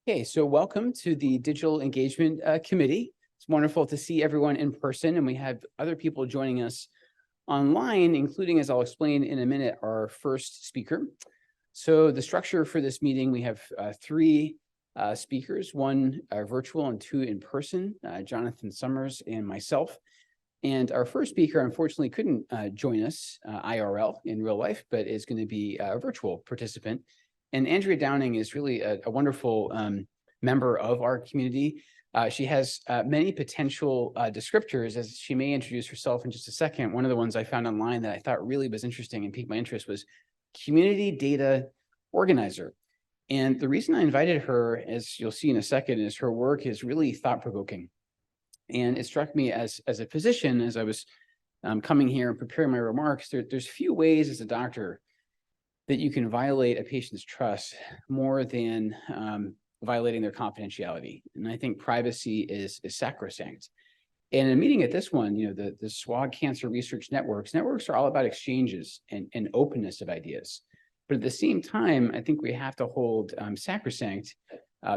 Okay, so welcome to the Digital Engagement Committee. It's wonderful to see everyone in person, and we have other people joining us online, including, as I'll explain in a minute, our first speaker. So the structure for this meeting, we have three speakers, one virtual and two in person, Jonathan Summers and myself. And our first speaker, unfortunately, couldn't join us IRL in real life, but is going to be a virtual participant. And Andrea Downing is really a wonderful member of our community. She has many potential descriptors, as she may introduce herself in just a second. One of the ones I found online that I thought really was interesting and piqued my interest was community data organizer. And the reason I invited her, as you'll see in a second, is her work is really thought-provoking. And it struck me as a physician, as I was coming here and preparing my remarks, there's few ways as a doctor that you can violate a patient's trust more than violating their confidentiality. And I think privacy is sacrosanct. And in a meeting at this one, the SWOGCancerResearch networks are all about exchanges and openness of ideas. But at the same time, I think we have to hold sacrosanct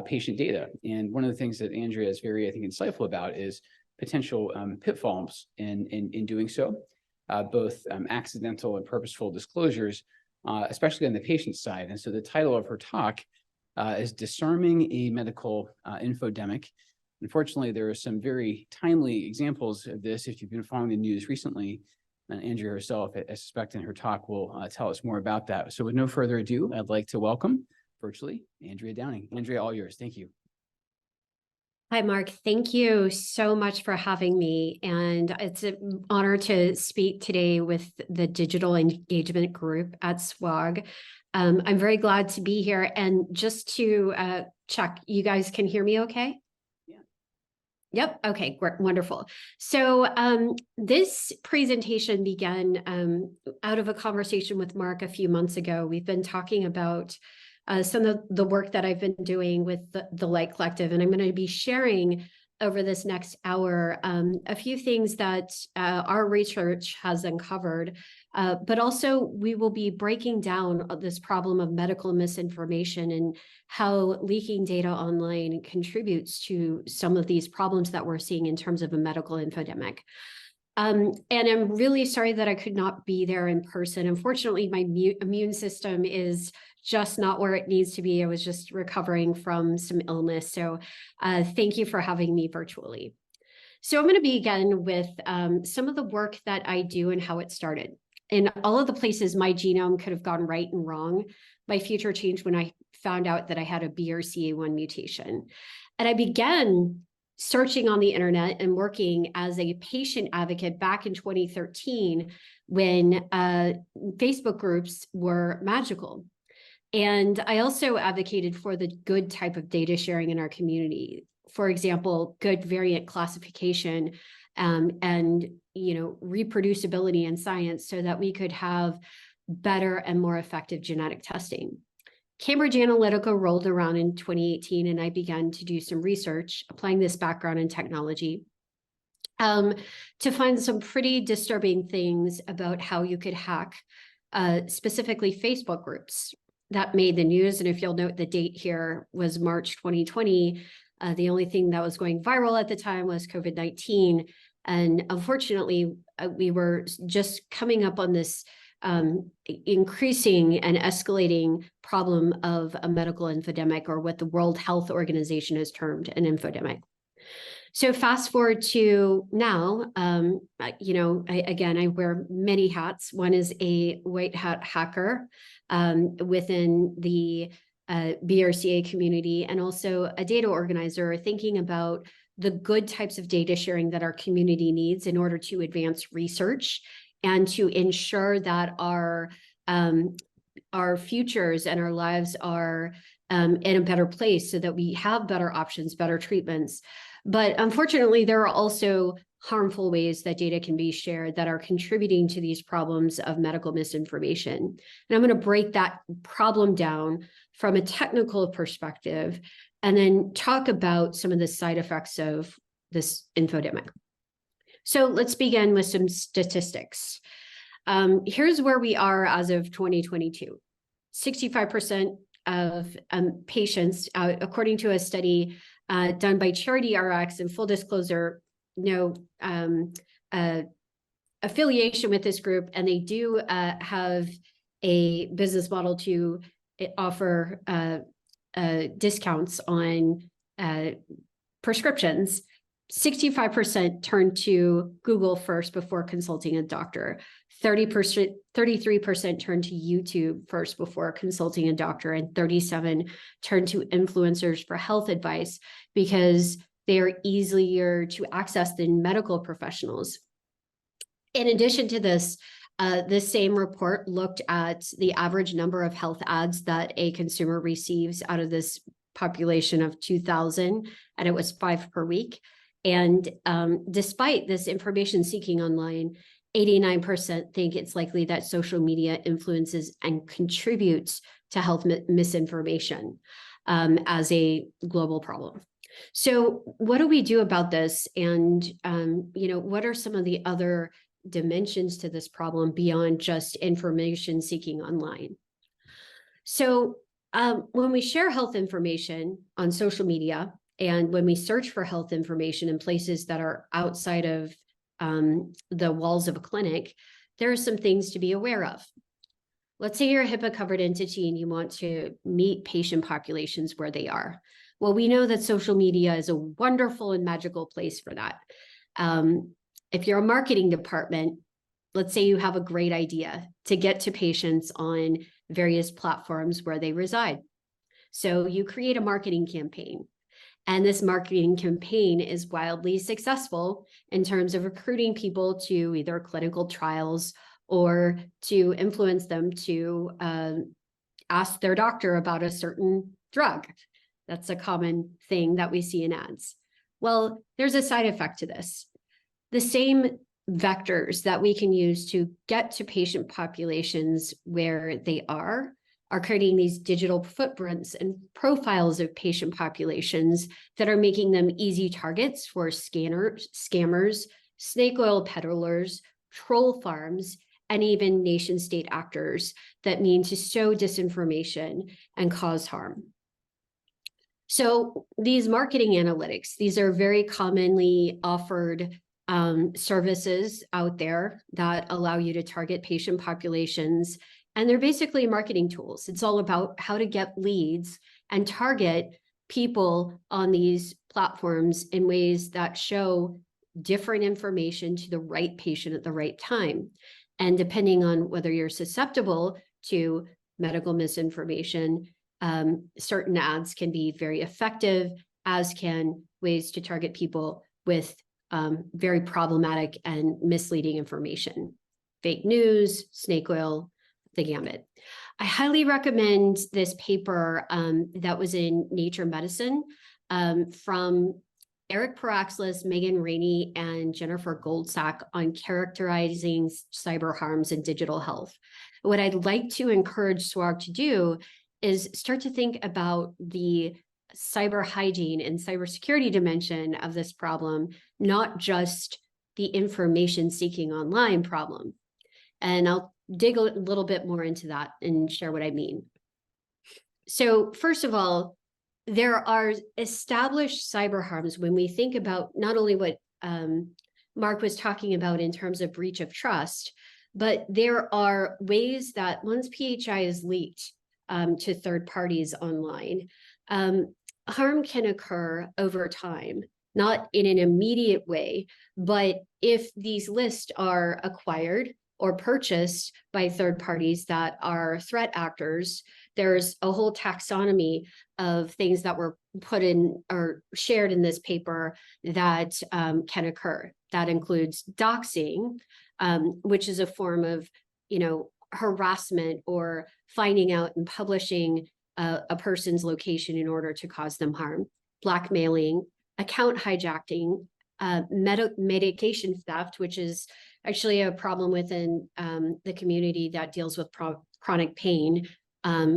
patient data. And one of the things that Andrea is very, I think, insightful about is potential pitfalls in doing so, both accidental and purposeful disclosures, especially on the patient side. And so the title of her talk is Disarming a Medical Infodemic. Unfortunately, there are some very timely examples of this. If you've been following the news recently, Andrea herself, I suspect in her talk, will tell us more about that. So with no further ado, I'd like to welcome virtually Andrea Downing. Andrea, all yours. Thank you. Hi, Mark. Thank you so much for having me. And it's an honor to speak today with the Digital Engagement Group at SWOG. I'm very glad to be here. And just to check, you guys can hear me okay? Yeah. Yep. Okay, great. Wonderful. So this presentation began out of a conversation with Mark a few months ago. We've been talking about some of the work that I've been doing with the Light Collective, and I'm going to be sharing over this next hour a few things that our research has uncovered, but also we will be breaking down this problem of medical misinformation and how leaking data online contributes to some of these problems that we're seeing in terms of a medical infodemic. And I'm really sorry that I could not be there in person. Unfortunately, my immune system is just not where it needs to be. I was just recovering from some illness. So thank you for having me virtually. So I'm going to begin with some of the work that I do and how it started. In all of the places my genome could have gone right and wrong, my future changed when I found out that I had a BRCA1 mutation. And I began searching on the internet and working as a patient advocate back in 2013 when Facebook groups were magical. And I also advocated for the good type of data sharing in our community. For example, good variant classification and reproducibility in science so that we could have better and more effective genetic testing. Cambridge Analytica rolled around in 2018, and I began to do some research applying this background in technology to find some pretty disturbing things about how you could hack specifically Facebook groups. That made the news. And if you'll note, the date here was March 2020. The only thing that was going viral at the time was COVID-19. And unfortunately, we were just coming up on this increasing and escalating problem of a medical infodemic, or what the World Health Organization has termed an infodemic. So fast forward to now, I wear many hats. One is a white hat hacker within the BRCA community, and also a data organizer thinking about the good types of data sharing that our community needs in order to advance research and to ensure that our futures and our lives are in a better place so that we have better options, better treatments. But unfortunately, there are also harmful ways that data can be shared that are contributing to these problems of medical misinformation. And I'm going to break that problem down from a technical perspective and then talk about some of the side effects of this infodemic. So let's begin with some statistics. Here's where we are as of 2022. 65% of patients, according to a study done by Charity RX, and full disclosure, no affiliation with this group, and they do have a business model to offer discounts on prescriptions. 65% turn to Google first before consulting a doctor. 33% turn to YouTube first before consulting a doctor, and 37% turn to influencers for health advice because they are easier to access than medical professionals. In addition to this, the same report looked at the average number of health ads that a consumer receives out of this population of 2,000, and it was 5 per week. And despite this information seeking online, 89% think it's likely that social media influences and contributes to health misinformation as a global problem. So what do we do about this? And, what are some of the other dimensions to this problem beyond just information seeking online? So when we share health information on social media, and when we search for health information in places that are outside of the walls of a clinic, there are some things to be aware of. Let's say you're a HIPAA covered entity and you want to meet patient populations where they are. Well, we know that social media is a wonderful and magical place for that. If you're a marketing department, let's say you have a great idea to get to patients on various platforms where they reside. So you create a marketing campaign. And this marketing campaign is wildly successful in terms of recruiting people to either clinical trials or to influence them to ask their doctor about a certain drug. That's a common thing that we see in ads. Well, there's a side effect to this. The same vectors that we can use to get to patient populations where they are creating these digital footprints and profiles of patient populations that are making them easy targets for scammers, snake oil peddlers, troll farms, and even nation state actors that mean to sow disinformation and cause harm. So these marketing analytics, these are very commonly offered services out there that allow you to target patient populations. And they're basically marketing tools. It's all about how to get leads and target people on these platforms in ways that show different information to the right patient at the right time. And depending on whether you're susceptible to medical misinformation, certain ads can be very effective, as can ways to target people with very problematic and misleading information. Fake news, snake oil, the gamut. I highly recommend this paper that was in Nature Medicine from Eric Paraxlis, Megan Rainey, and Jennifer Goldsack on characterizing cyber harms in digital health. What I'd like to encourage SWOG to do is start to think about the cyber hygiene and cybersecurity dimension of this problem, not just the information seeking online problem. And I'll dig a little bit more into that and share what I mean. So first of all, there are established cyber harms when we think about not only what Mark was talking about in terms of breach of trust, but there are ways that once PHI is leaked to third parties online, harm can occur over time, not in an immediate way, but if these lists are acquired or purchased by third parties that are threat actors, there's a whole taxonomy of things that were put in or shared in this paper that can occur. That includes doxing, which is a form of, harassment or finding out and publishing a person's location in order to cause them harm, blackmailing, account hijacking, medication theft, which is actually a problem within the community that deals with chronic pain.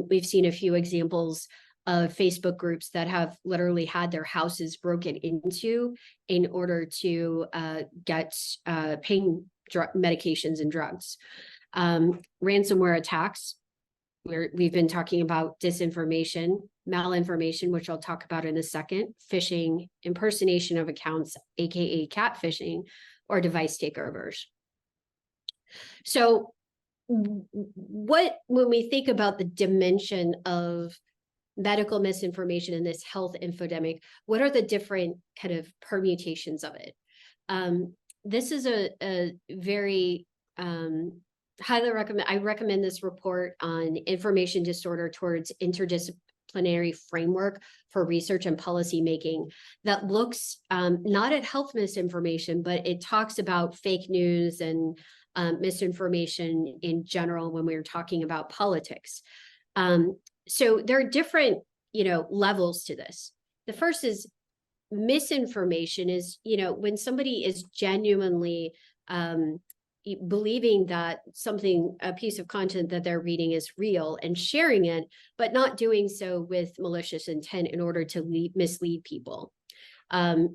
We've seen a few examples of Facebook groups that have literally had their houses broken into in order to get pain medications and drugs. Ransomware attacks, we've been talking about disinformation, malinformation, which I'll talk about in a second, phishing, impersonation of accounts, aka catfishing, or device takeovers. So when we think about the dimension of medical misinformation in this health infodemic, what are the different kind of permutations of it? This is a very highly recommend. I recommend this report on information disorder towards interdisciplinary framework for research and policy making that looks not at health misinformation, but it talks about fake news and misinformation in general when we're talking about politics. So there are different, levels to this. The first is misinformation is, when somebody is genuinely believing that a piece of content that they're reading is real and sharing it, but not doing so with malicious intent in order to mislead people.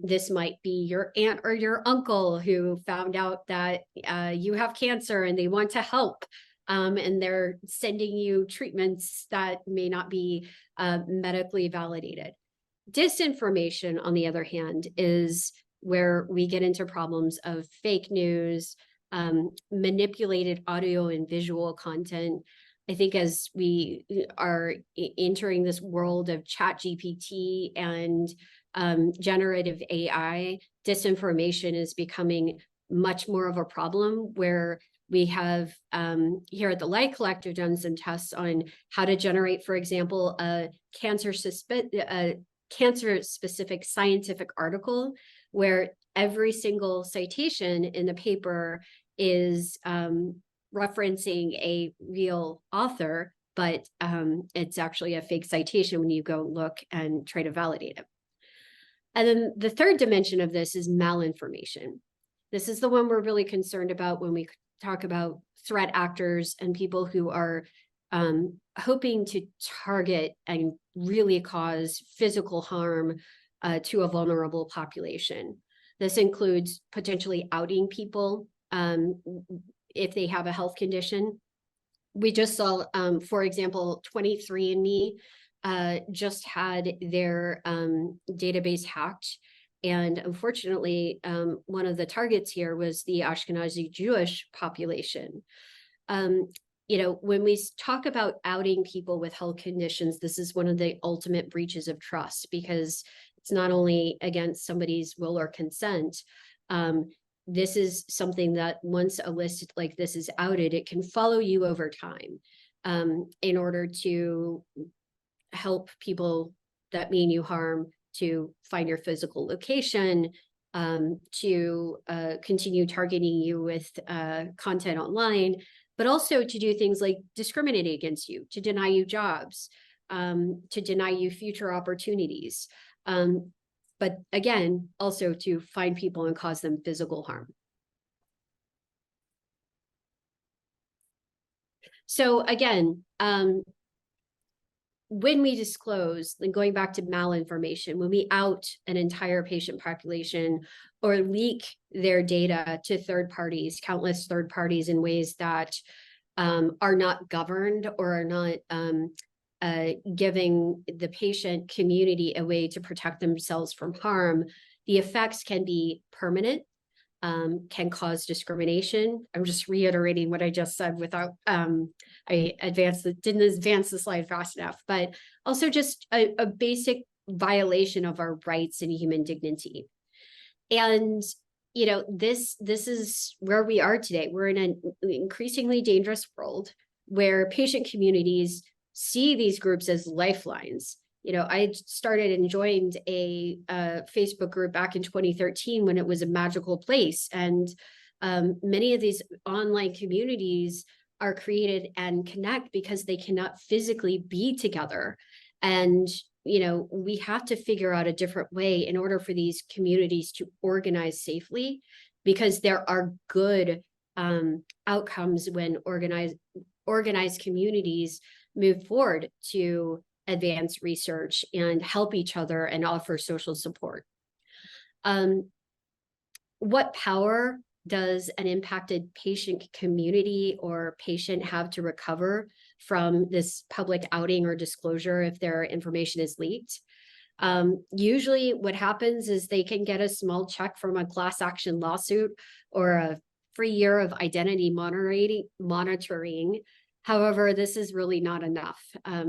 This might be your aunt or your uncle who found out that you have cancer and they want to help. And they're sending you treatments that may not be medically validated. Disinformation, on the other hand, is where we get into problems of fake news, manipulated audio and visual content. I think as we are entering this world of ChatGPT and generative AI, disinformation is becoming much more of a problem, where we have here at the Light Collective done some tests on how to generate, for example, a cancer-specific scientific article where every single citation in the paper is referencing a real author, but it's actually a fake citation when you go look and try to validate it. And then the third dimension of this is malinformation. This is the one we're really concerned about when we talk about threat actors and people who are hoping to target and really cause physical harm to a vulnerable population. This includes potentially outing people if they have a health condition. We just saw, for example, 23andMe just had their database hacked. And unfortunately, one of the targets here was the Ashkenazi Jewish population. When we talk about outing people with health conditions, this is one of the ultimate breaches of trust, because it's not only against somebody's will or consent. This is something that once a list like this is outed, it can follow you over time in order to help people that mean you harm to find your physical location, to continue targeting you with content online, but also to do things like discriminate against you, to deny you jobs, to deny you future opportunities. But again, also to find people and cause them physical harm. So again, when we disclose, and going back to malinformation, when we out an entire patient population or leak their data to third parties, countless third parties in ways that are not governed or are not giving the patient community a way to protect themselves from harm, the effects can be permanent, can cause discrimination. I'm just reiterating what I just said without, I didn't advance the slide fast enough, but also just a basic violation of our rights and human dignity. And, this is where we are today. We're in an increasingly dangerous world where patient communities see these groups as lifelines. I started and joined a Facebook group back in 2013 when it was a magical place. And many of these online communities are created and connect because they cannot physically be together. And, we have to figure out a different way in order for these communities to organize safely, because there are good outcomes when organized communities move forward to advance research and help each other and offer social support. What power does an impacted patient community or patient have to recover from this public outing or disclosure if their information is leaked? Usually what happens is they can get a small check from a class action lawsuit or a free year of identity monitoring. However, this is really not enough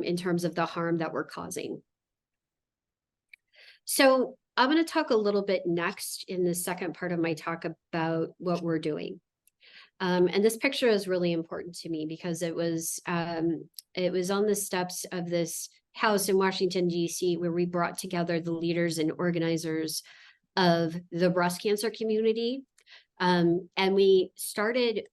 in terms of the harm that we're causing. So I'm going to talk a little bit next in the second part of my talk about what we're doing. And this picture is really important to me because it was on the steps of this house in Washington, D.C., where we brought together the leaders and organizers of the breast cancer community. And we started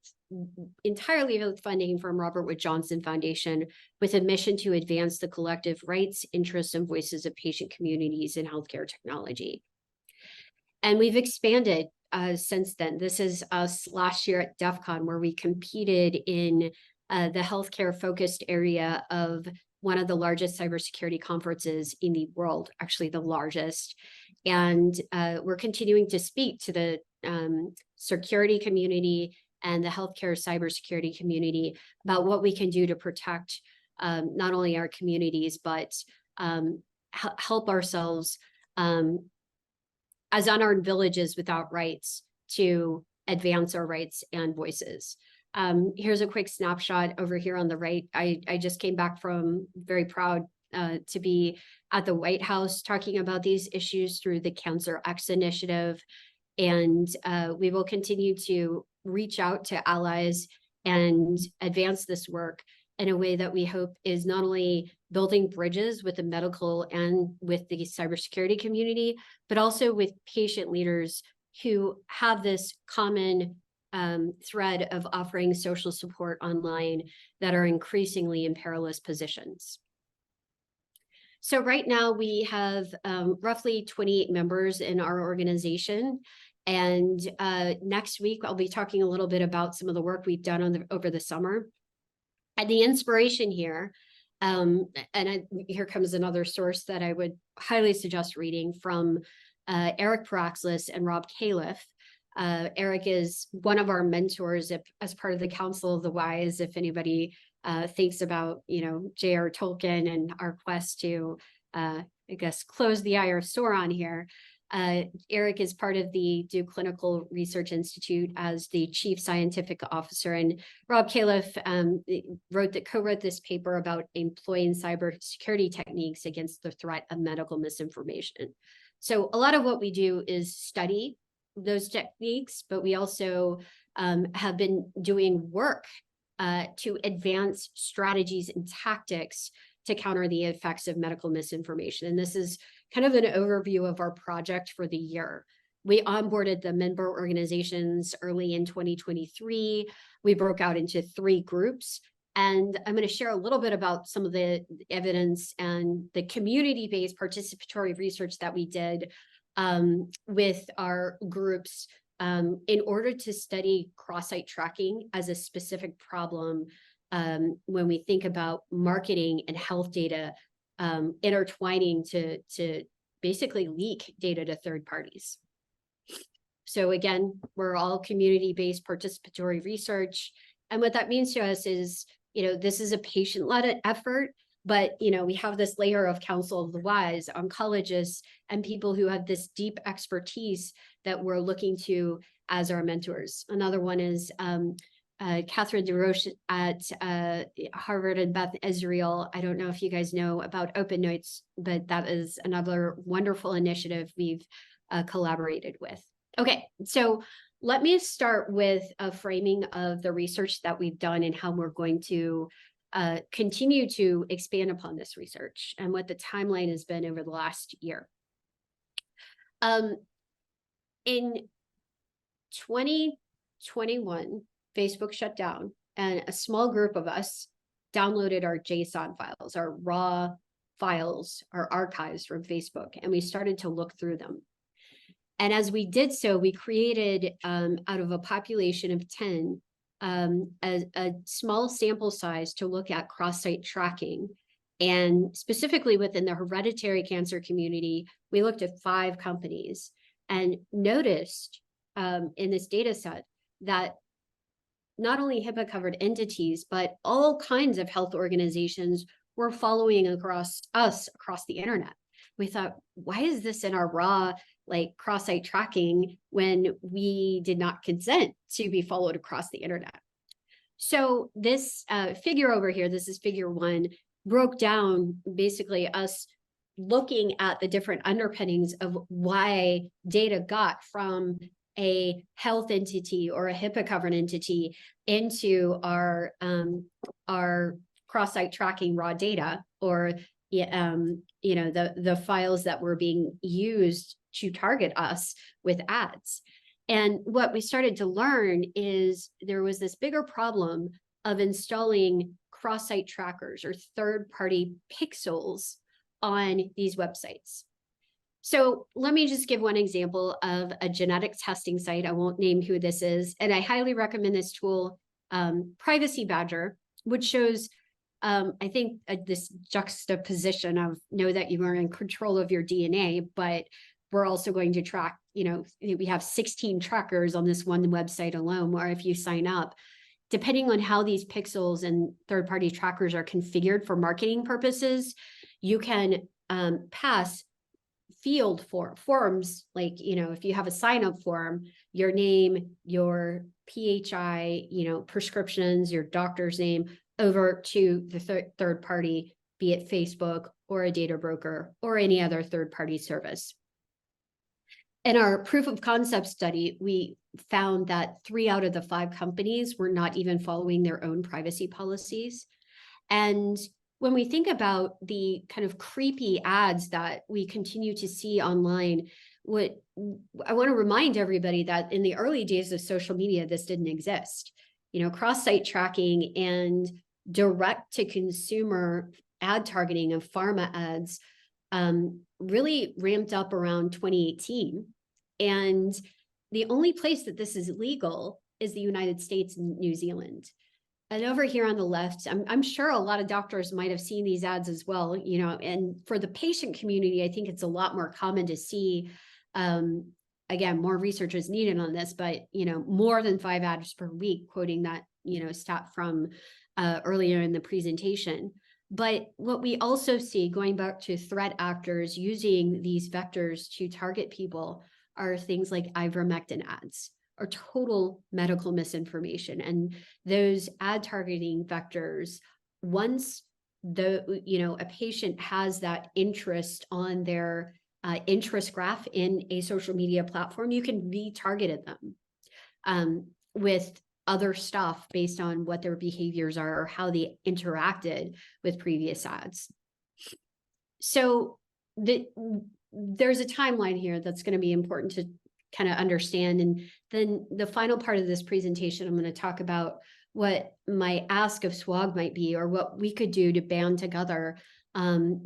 entirely with funding from Robert Wood Johnson Foundation with a mission to advance the collective rights, interests, and voices of patient communities in healthcare technology. And we've expanded since then. This is us last year at DEF CON, where we competed in the healthcare focused area of one of the largest cybersecurity conferences in the world, actually the largest. And we're continuing to speak to the security community and the healthcare cybersecurity community about what we can do to protect not only our communities, but help ourselves as unarmed villages without rights to advance our rights and voices. Here's a quick snapshot over here on the right. I just came back from, very proud to be at the White House talking about these issues through the CancerX initiative. And we will continue to reach out to allies and advance this work in a way that we hope is not only building bridges with the medical and with the cybersecurity community, but also with patient leaders who have this common thread of offering social support online that are increasingly in perilous positions. So right now we have roughly 28 members in our organization. And next week, I'll be talking a little bit about some of the work we've done over the summer. And the inspiration here, here comes another source that I would highly suggest reading from Eric Paraxlis and Rob Califf. Eric is one of our mentors as part of the Council of the Wise. If anybody thinks about, J.R. Tolkien and our quest to, close the Eye of Sauron here, Eric is part of the Duke Clinical Research Institute as the Chief Scientific Officer, and Rob Califf co-wrote this paper about employing cybersecurity techniques against the threat of medical misinformation. So a lot of what we do is study those techniques, but we also have been doing work to advance strategies and tactics to counter the effects of medical misinformation. And this is kind of an overview of our project for the year. We onboarded the member organizations early in 2023. We broke out into 3 groups. And I'm going to share a little bit about some of the evidence and the community-based participatory research that we did with our groups in order to study cross-site tracking as a specific problem when we think about marketing and health data intertwining to basically leak data to third parties. So again, we're all community-based participatory research. And what that means to us is, this is a patient-led effort, but, we have this layer of Council of the Wise, oncologists, and people who have this deep expertise that we're looking to as our mentors. Another one is Catherine DeRoche at Harvard and Beth Israel. I don't know if you guys know about Open Notes, but that is another wonderful initiative we've collaborated with. Okay, so let me start with a framing of the research that we've done and how we're going to continue to expand upon this research and what the timeline has been over the last year. In 2021, Facebook shut down, and a small group of us downloaded our JSON files, our raw files, our archives from Facebook, and we started to look through them. And as we did so, we created, out of a population of 10, a small sample size to look at cross-site tracking. And specifically within the hereditary cancer community, we looked at 5 companies and noticed in this data set that not only HIPAA covered entities, but all kinds of health organizations were following across the internet. We thought, why is this in our raw, like cross-site tracking when we did not consent to be followed across the internet? So this figure over here, this is figure 1, broke down basically us looking at the different underpinnings of why data got from a health entity or a HIPAA covered entity into our cross-site tracking raw data, or the files that were being used to target us with ads. And what we started to learn is there was this bigger problem of installing cross-site trackers or third-party pixels on these websites. So let me just give one example of a genetic testing site. I won't name who this is, and I highly recommend this tool, Privacy Badger, which shows, I think, this juxtaposition of know that you are in control of your DNA, but we're also going to track, we have 16 trackers on this one website alone, or if you sign up, depending on how these pixels and third-party trackers are configured for marketing purposes, you can pass field forms, like, if you have a sign-up form, your name, your PHI, prescriptions, your doctor's name, over to the third party, be it Facebook or a data broker or any other third-party service. In our proof of concept study, we found that 3 out of the 5 companies were not even following their own privacy policies. And when we think about the kind of creepy ads that we continue to see online, what I want to remind everybody that in the early days of social media, this didn't exist. Cross-site tracking and direct-to-consumer ad targeting of pharma ads really ramped up around 2018. And the only place that this is legal is the United States and New Zealand. And over here on the left, I'm sure a lot of doctors might have seen these ads as well, and for the patient community, I think it's a lot more common to see, again, more research is needed on this, but, more than 5 ads per week, quoting that, stat from earlier in the presentation. But what we also see, going back to threat actors using these vectors to target people, are things like ivermectin ads, or total medical misinformation. And those ad targeting vectors, once a patient has that interest on their interest graph in a social media platform, you can retarget them with other stuff based on what their behaviors are or how they interacted with previous ads. So there's a timeline here that's going to be important to kind of understand. And then the final part of this presentation, I'm going to talk about what my ask of SWOG might be, or what we could do to band together.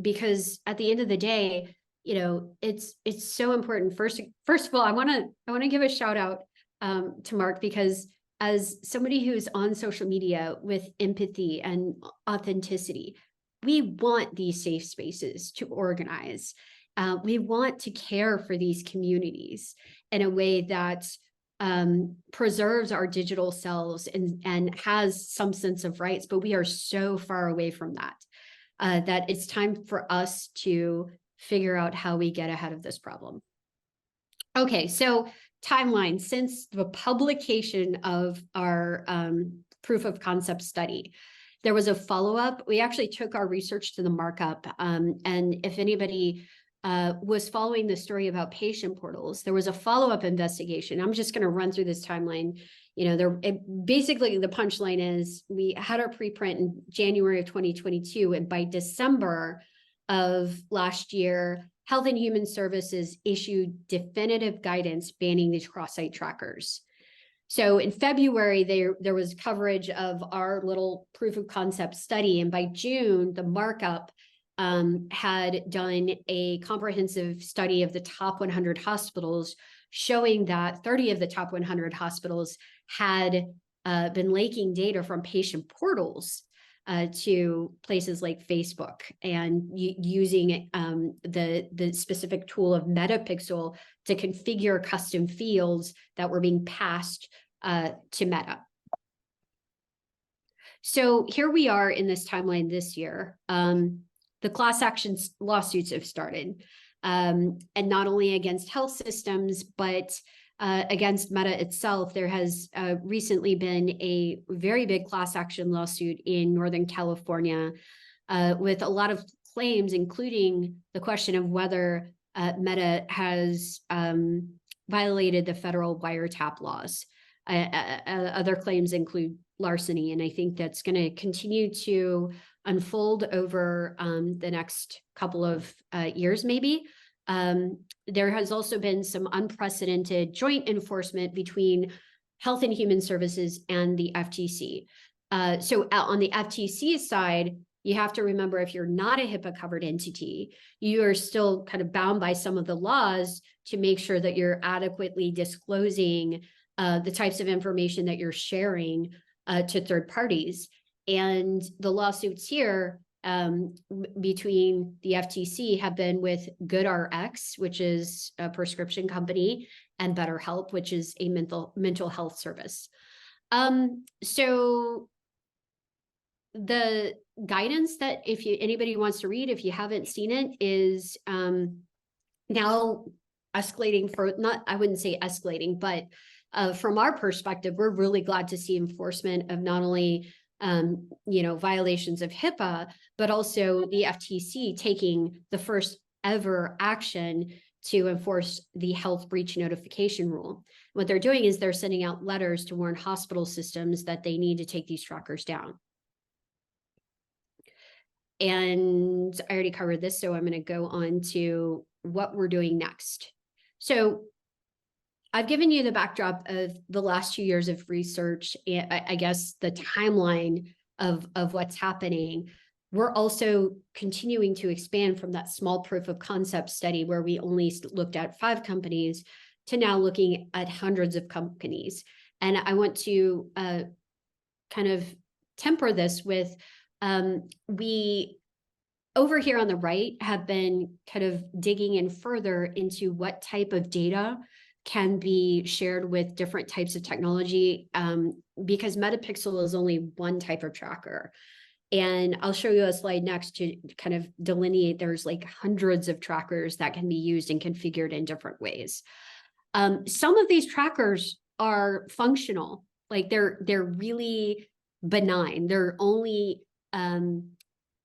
Because at the end of the day, it's so important. First of all, I want to give a shout out to Mark, because as somebody who's on social media with empathy and authenticity, we want these safe spaces to organize. We want to care for these communities in a way that preserves our digital selves and has some sense of rights, but we are so far away from that, that it's time for us to figure out how we get ahead of this problem. Okay, so timeline. Since the publication of our proof of concept study, there was a follow-up. We actually took our research to the markup, and if anybody was following the story about patient portals, there was a follow-up investigation. I'm just going to run through this timeline. Basically the punchline is we had our preprint in January of 2022, and by December of last year, Health and Human Services issued definitive guidance banning these cross-site trackers. So in February, there was coverage of our little proof of concept study, and by June, the markup had done a comprehensive study of the top 100 hospitals, showing that 30 of the top 100 hospitals had been leaking data from patient portals to places like Facebook, and using the specific tool of Metapixel to configure custom fields that were being passed to Meta. So here we are in this timeline this year. The class action lawsuits have started, and not only against health systems, but against Meta itself. There has recently been a very big class action lawsuit in Northern California with a lot of claims, including the question of whether Meta has violated the federal wiretap laws. Other claims include larceny, and I think that's going to continue to unfold over the next couple of years, maybe. There has also been some unprecedented joint enforcement between Health and Human Services and the FTC. So on the FTC side, you have to remember, if you're not a HIPAA covered entity, you are still kind of bound by some of the laws to make sure that you're adequately disclosing the types of information that you're sharing to third parties. And the lawsuits here between the FTC have been with GoodRx, which is a prescription company, and BetterHelp, which is a mental health service. So the guidance that anybody wants to read, if you haven't seen it, is now escalating for, I wouldn't say escalating, but from our perspective, we're really glad to see enforcement of not only violations of HIPAA, but also the FTC taking the first ever action to enforce the health breach notification rule. What they're doing is they're sending out letters to warn hospital systems that they need to take these trackers down. And I already covered this, so I'm going to go on to what we're doing next. So I've given you the backdrop of the last 2 years of research, and I guess the timeline of what's happening. We're also continuing to expand from that small proof of concept study where we only looked at 5 companies to now looking at hundreds of companies. And I want to kind of temper this with, we over here on the right have been kind of digging in further into what type of data can be shared with different types of technology, because Metapixel is only one type of tracker. And I'll show you a slide next to kind of delineate there's like hundreds of trackers that can be used and configured in different ways. Some of these trackers are functional, like they're really benign. They're only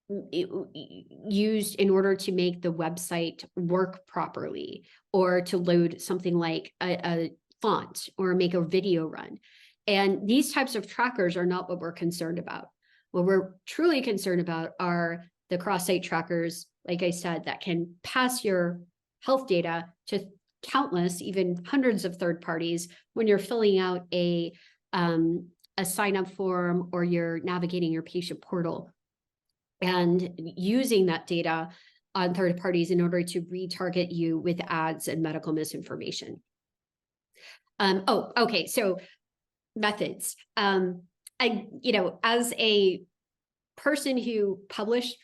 used in order to make the website work properly, or to load something like a font or make a video run. And these types of trackers are not what we're concerned about. What we're truly concerned about are the cross-site trackers, like I said, that can pass your health data to countless, even hundreds of third parties when you're filling out a sign-up form or you're navigating your patient portal, and using that data on third parties in order to retarget you with ads and medical misinformation. Okay, so methods. As a person who published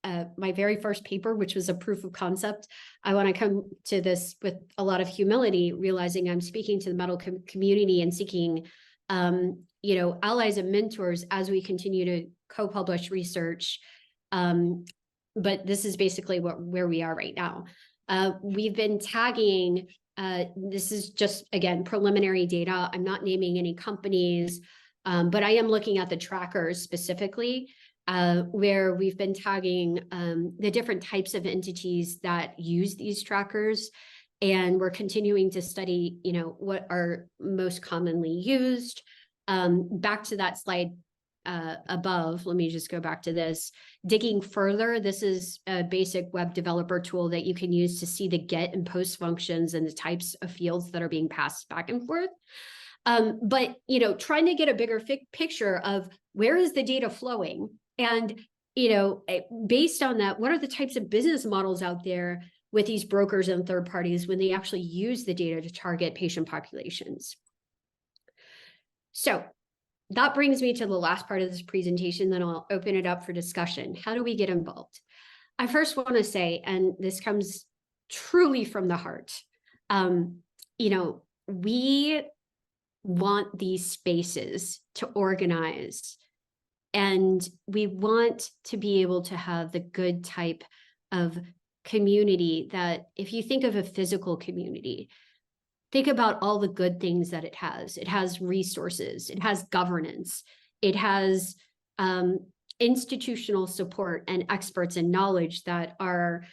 my very first paper, which was a proof of concept, I want to come to this with a lot of humility, realizing I'm speaking to the medical community and seeking, allies and mentors as we continue to co-publish research. But this is basically where we are right now. We've been tagging, this is just, again, preliminary data. I'm not naming any companies, but I am looking at the trackers specifically, where we've been tagging the different types of entities that use these trackers. And we're continuing to study, what are most commonly used. Back to that slide above, let me just go back to this. Digging further, this is a basic web developer tool that you can use to see the get and post functions and the types of fields that are being passed back and forth. But, trying to get a bigger picture of where is the data flowing? And, based on that, what are the types of business models out there with these brokers and third parties when they actually use the data to target patient populations? So that brings me to the last part of this presentation, then I'll open it up for discussion. How do we get involved? I first want to say, and this comes truly from the heart, we want these spaces to organize, and we want to be able to have the good type of community that, if you think of a physical community, think about all the good things that it has. It has resources, it has governance, it has institutional support and experts and knowledge that are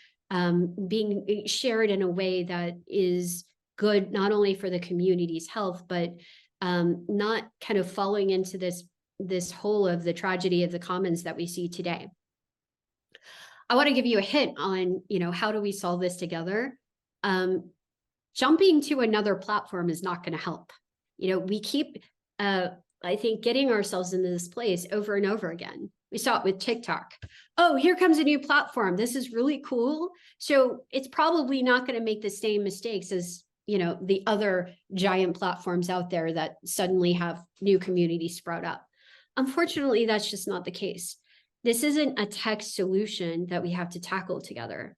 being shared in a way that is good, not only for the community's health, but not kind of falling into this hole of the tragedy of the commons that we see today. I want to give you a hint on, how do we solve this together? Jumping to another platform is not going to help. We keep, I think, getting ourselves into this place over and over again. We saw it with TikTok. Oh, here comes a new platform. This is really cool. So it's probably not going to make the same mistakes as, the other giant platforms out there that suddenly have new communities sprout up. Unfortunately, that's just not the case. This isn't a tech solution that we have to tackle together.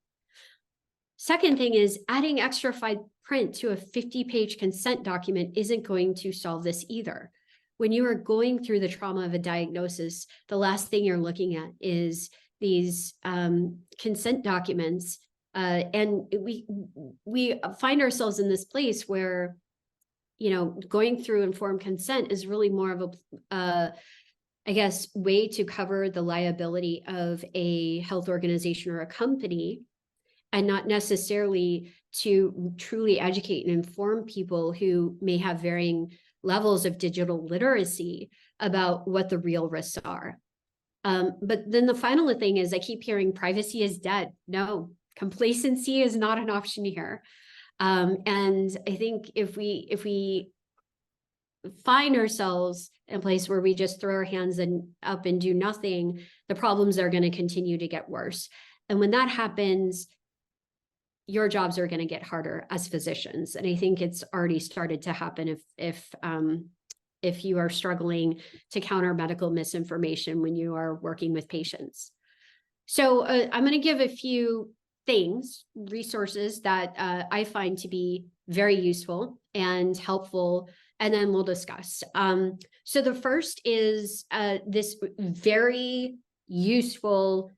Second thing is, adding extra fine print to a 50-page consent document isn't going to solve this either. When you are going through the trauma of a diagnosis, the last thing you're looking at is these consent documents. And we find ourselves in this place where, going through informed consent is really more of a, way to cover the liability of a health organization or a company, and not necessarily to truly educate and inform people who may have varying levels of digital literacy about what the real risks are. But then the final thing is, I keep hearing privacy is dead. No, complacency is not an option here. And I think if we find ourselves in a place where we just throw our hands up and do nothing, the problems are going to continue to get worse. And when that happens, your jobs are going to get harder as physicians. And I think it's already started to happen if you are struggling to counter medical misinformation when you are working with patients. So I'm going to give a few resources that I find to be very useful and helpful, and then we'll discuss. So the first is this very useful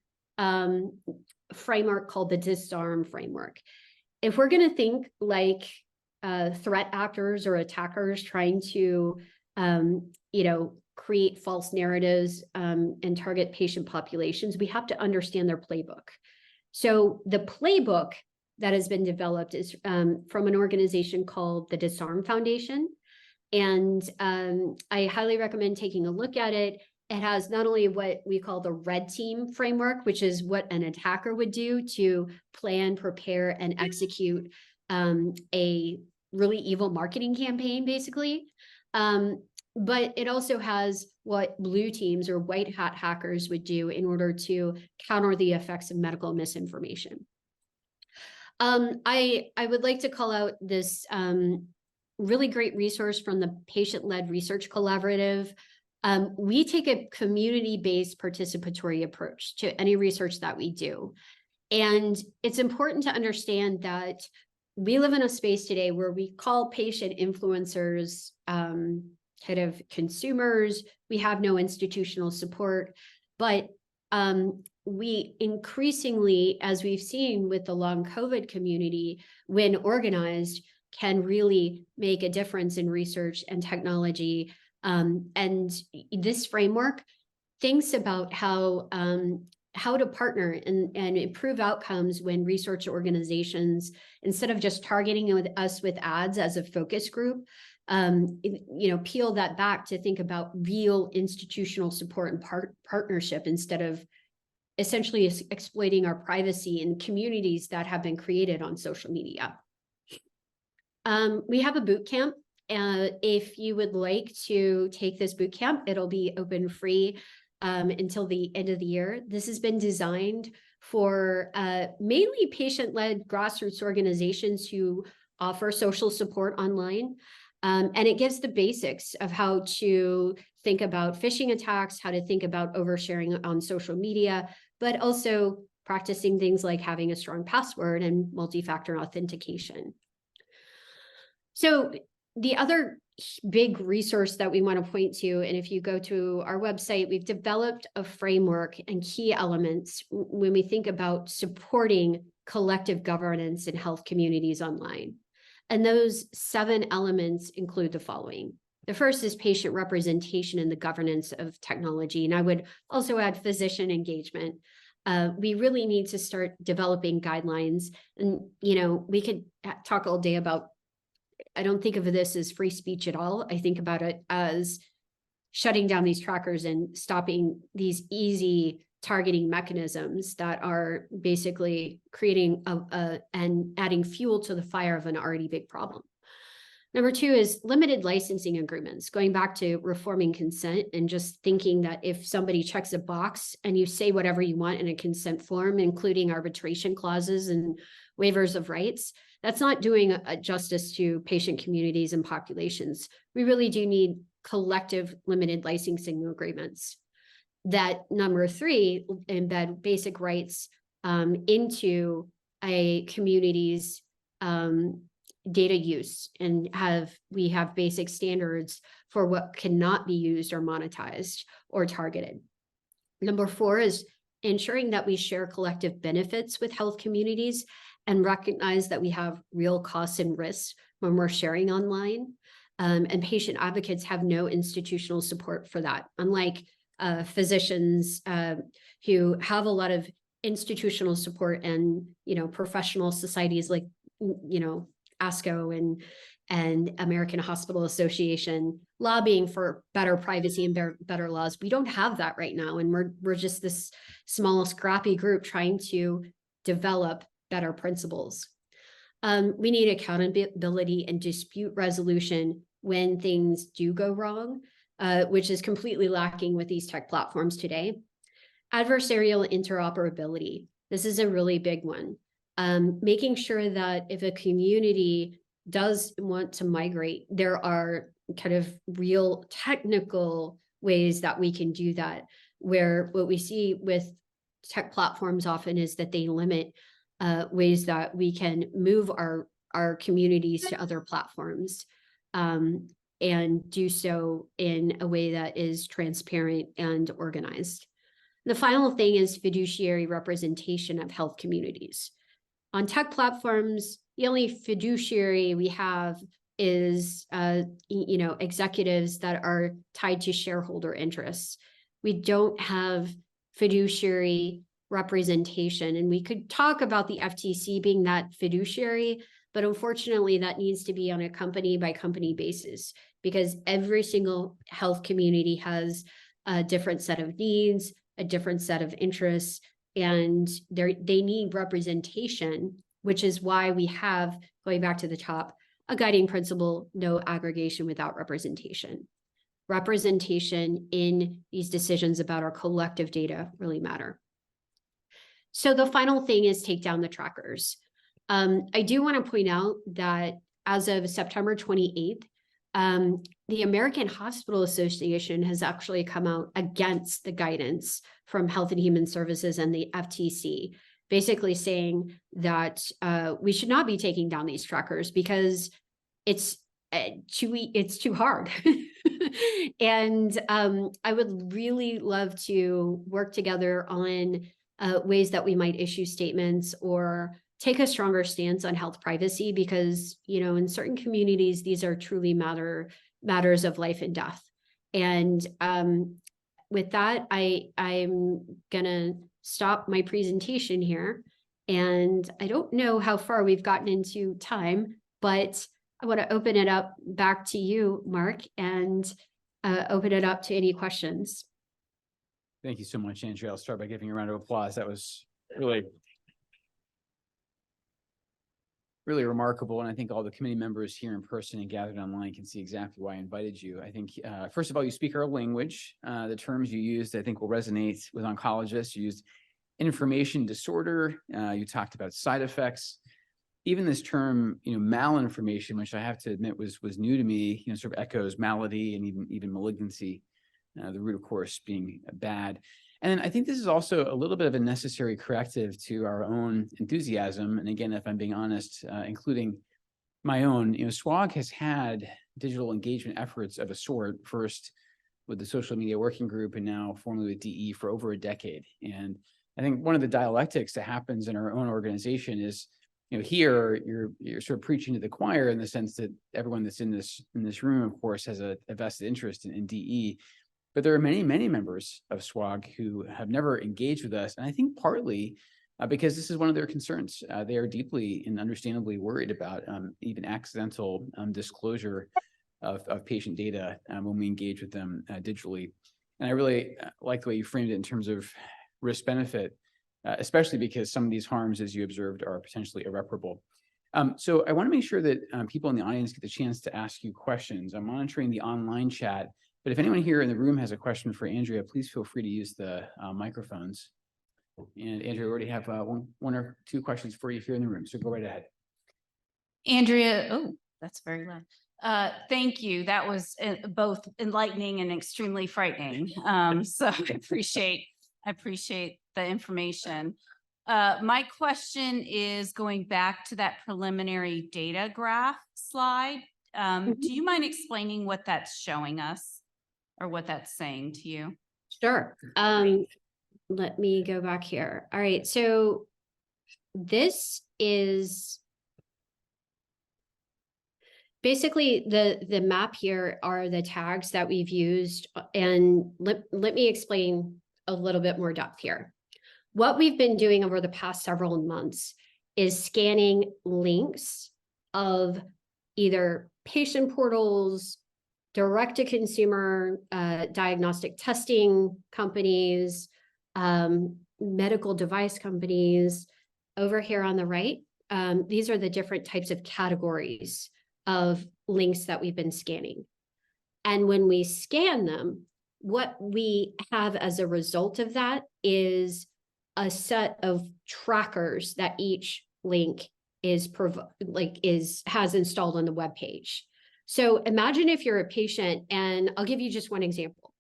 framework called the DISARM framework. If we're going to think like threat actors or attackers trying to, create false narratives and target patient populations, we have to understand their playbook. So the playbook that has been developed is from an organization called the DISARM Foundation. And I highly recommend taking a look at it. It has not only what we call the red team framework, which is what an attacker would do to plan, prepare, and execute a really evil marketing campaign, basically. But it also has what blue teams or white hat hackers would do in order to counter the effects of medical misinformation. I would like to call out this really great resource from the Patient-Led Research Collaborative. We take a community-based participatory approach to any research that we do. And it's important to understand that we live in a space today where we call patient influencers kind of consumers. We have no institutional support, but we increasingly, as we've seen with the long COVID community, when organized, can really make a difference in research and technology. And this framework thinks about how to partner and improve outcomes when research organizations, instead of just targeting us with ads as a focus group, peel that back to think about real institutional support and partnership instead of essentially exploiting our privacy in communities that have been created on social media. We have a boot camp. If you would like to take this boot camp, it'll be open free until the end of the year. This has been designed for mainly patient-led grassroots organizations who offer social support online. And it gives the basics of how to think about phishing attacks, how to think about oversharing on social media, but also practicing things like having a strong password and multi-factor authentication. So The other big resource that we want to point to, and if you go to our website, we've developed a framework and key elements when we think about supporting collective governance in health communities online. And those 7 elements include the following. The first is patient representation in the governance of technology. And I would also add physician engagement. We really need to start developing guidelines. And, we could talk all day about, I don't think of this as free speech at all. I think about it as shutting down these trackers and stopping these easy targeting mechanisms that are basically creating and adding fuel to the fire of an already big problem. Number 2 is limited licensing agreements, going back to reforming consent and just thinking that if somebody checks a box and you say whatever you want in a consent form, including arbitration clauses and waivers of rights, that's not doing justice to patient communities and populations. We really do need collective limited licensing agreements. That number 3, embed basic rights into a community's data use, and we have basic standards for what cannot be used or monetized or targeted. Number 4 is ensuring that we share collective benefits with health communities and recognize that we have real costs and risks when we're sharing online. And patient advocates have no institutional support for that, unlike physicians who have a lot of institutional support and professional societies like ASCO and American Hospital Association lobbying for better privacy and better laws. We don't have that right now, and we're just this small scrappy group trying to develop better principles. We need accountability and dispute resolution when things do go wrong, which is completely lacking with these tech platforms today. Adversarial interoperability. This is a really big one. Making sure that if a community does want to migrate, there are kind of real technical ways that we can do that, where what we see with tech platforms often is that they limit ways that we can move our communities to other platforms and do so in a way that is transparent and organized. The final thing is fiduciary representation of health communities. On tech platforms, the only fiduciary we have is executives that are tied to shareholder interests. We don't have fiduciary representation, and we could talk about the FTC being that fiduciary, but unfortunately that needs to be on a company by company basis, because every single health community has a different set of needs, a different set of interests, and they need representation, which is why we have, going back to the top, a guiding principle: no aggregation without representation. Representation in these decisions about our collective data really matter. So the final thing is take down the trackers. I do want to point out that as of September 28th, the American Hospital Association has actually come out against the guidance from Health and Human Services and the FTC, basically saying that we should not be taking down these trackers because it's too hard. And I would really love to work together on ways that we might issue statements or take a stronger stance on health privacy, because, in certain communities, these are truly matters of life and death. And with that, I'm gonna stop my presentation here. And I don't know how far we've gotten into time, but I want to open it up back to you, Mark, and open it up to any questions. Thank you so much, Andrea. I'll start by giving a round of applause. That was really remarkable. And I think all the committee members here in person and gathered online can see exactly why I invited you. I think, first of all, you speak our language. The terms you used, I think, will resonate with oncologists. You used information disorder. You talked about side effects. Even this term, malinformation, which I have to admit was new to me, sort of echoes malady and even malignancy, the root, of course, being bad. And then I think this is also a little bit of a necessary corrective to our own enthusiasm. And again, if I'm being honest, including my own, SWOG has had digital engagement efforts of a sort, first with the social media working group and now formerly with DE for over a decade. And I think one of the dialectics that happens in our own organization is, here you're sort of preaching to the choir in the sense that everyone that's in this room, of course, has a vested interest in DE. But there are many, many members of SWOG who have never engaged with us. And I think partly because this is one of their concerns. They are deeply and understandably worried about even accidental disclosure of patient data when we engage with them digitally. And I really like the way you framed it in terms of risk benefit, especially because some of these harms, as you observed, are potentially irreparable. So I want to make sure that people in the audience get the chance to ask you questions. I'm monitoring the online chat, but if anyone here in the room has a question for Andrea, please feel free to use the microphones. And Andrea, we already have one or two questions for you here in the room, so go right ahead. Andrea, oh, that's very loud. Thank you. That was both enlightening and extremely frightening. So I appreciate the information. My question is going back to that preliminary data graph slide. Do you mind explaining what that's showing us or what that's saying to you? Sure. Let me go back here. All right. So this is basically the map here are the tags that we've used. And let me explain a little bit more depth here. What we've been doing over the past several months is scanning links of either patient portals, direct-to-consumer diagnostic testing companies, medical device companies. Over here on the right, these are the different types of categories of links that we've been scanning. And when we scan them, what we have as a result of that is a set of trackers that each link has installed on the web page. So imagine if you're a patient, and I'll give you just one example.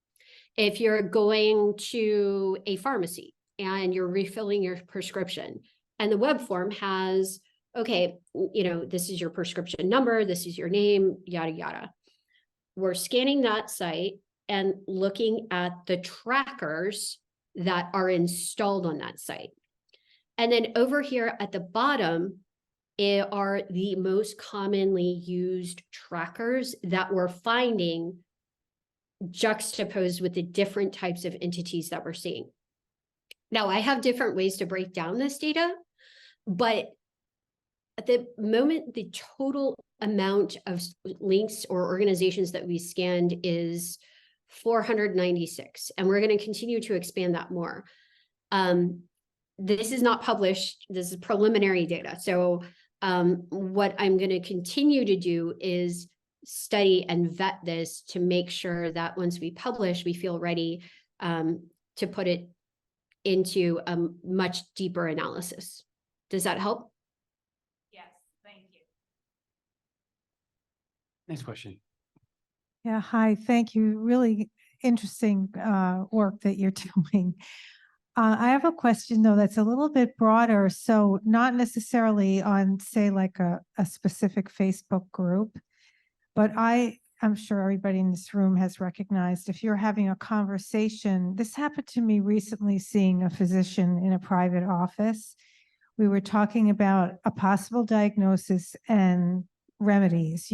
If you're going to a pharmacy and you're refilling your prescription and the web form has, okay, this is your prescription number, this is your name, yada, yada. We're scanning that site and looking at the trackers that are installed on that site. And then over here at the bottom are the most commonly used trackers that we're finding juxtaposed with the different types of entities that we're seeing. Now, I have different ways to break down this data, but at the moment, the total amount of links or organizations that we scanned is 496, and we're going to continue to expand that more. This is not published. This is preliminary data. So what I'm going to continue to do is study and vet this to make sure that once we publish, we feel ready to put it into a much deeper analysis. Does that help? Yes, thank you. Next question. Yeah, hi, thank you. Really interesting work that you're doing. I have a question, though, that's a little bit broader. So not necessarily on, say, like a specific Facebook group, but I'm sure everybody in this room has recognized if you're having a conversation, this happened to me recently seeing a physician in a private office. We were talking about a possible diagnosis and remedies,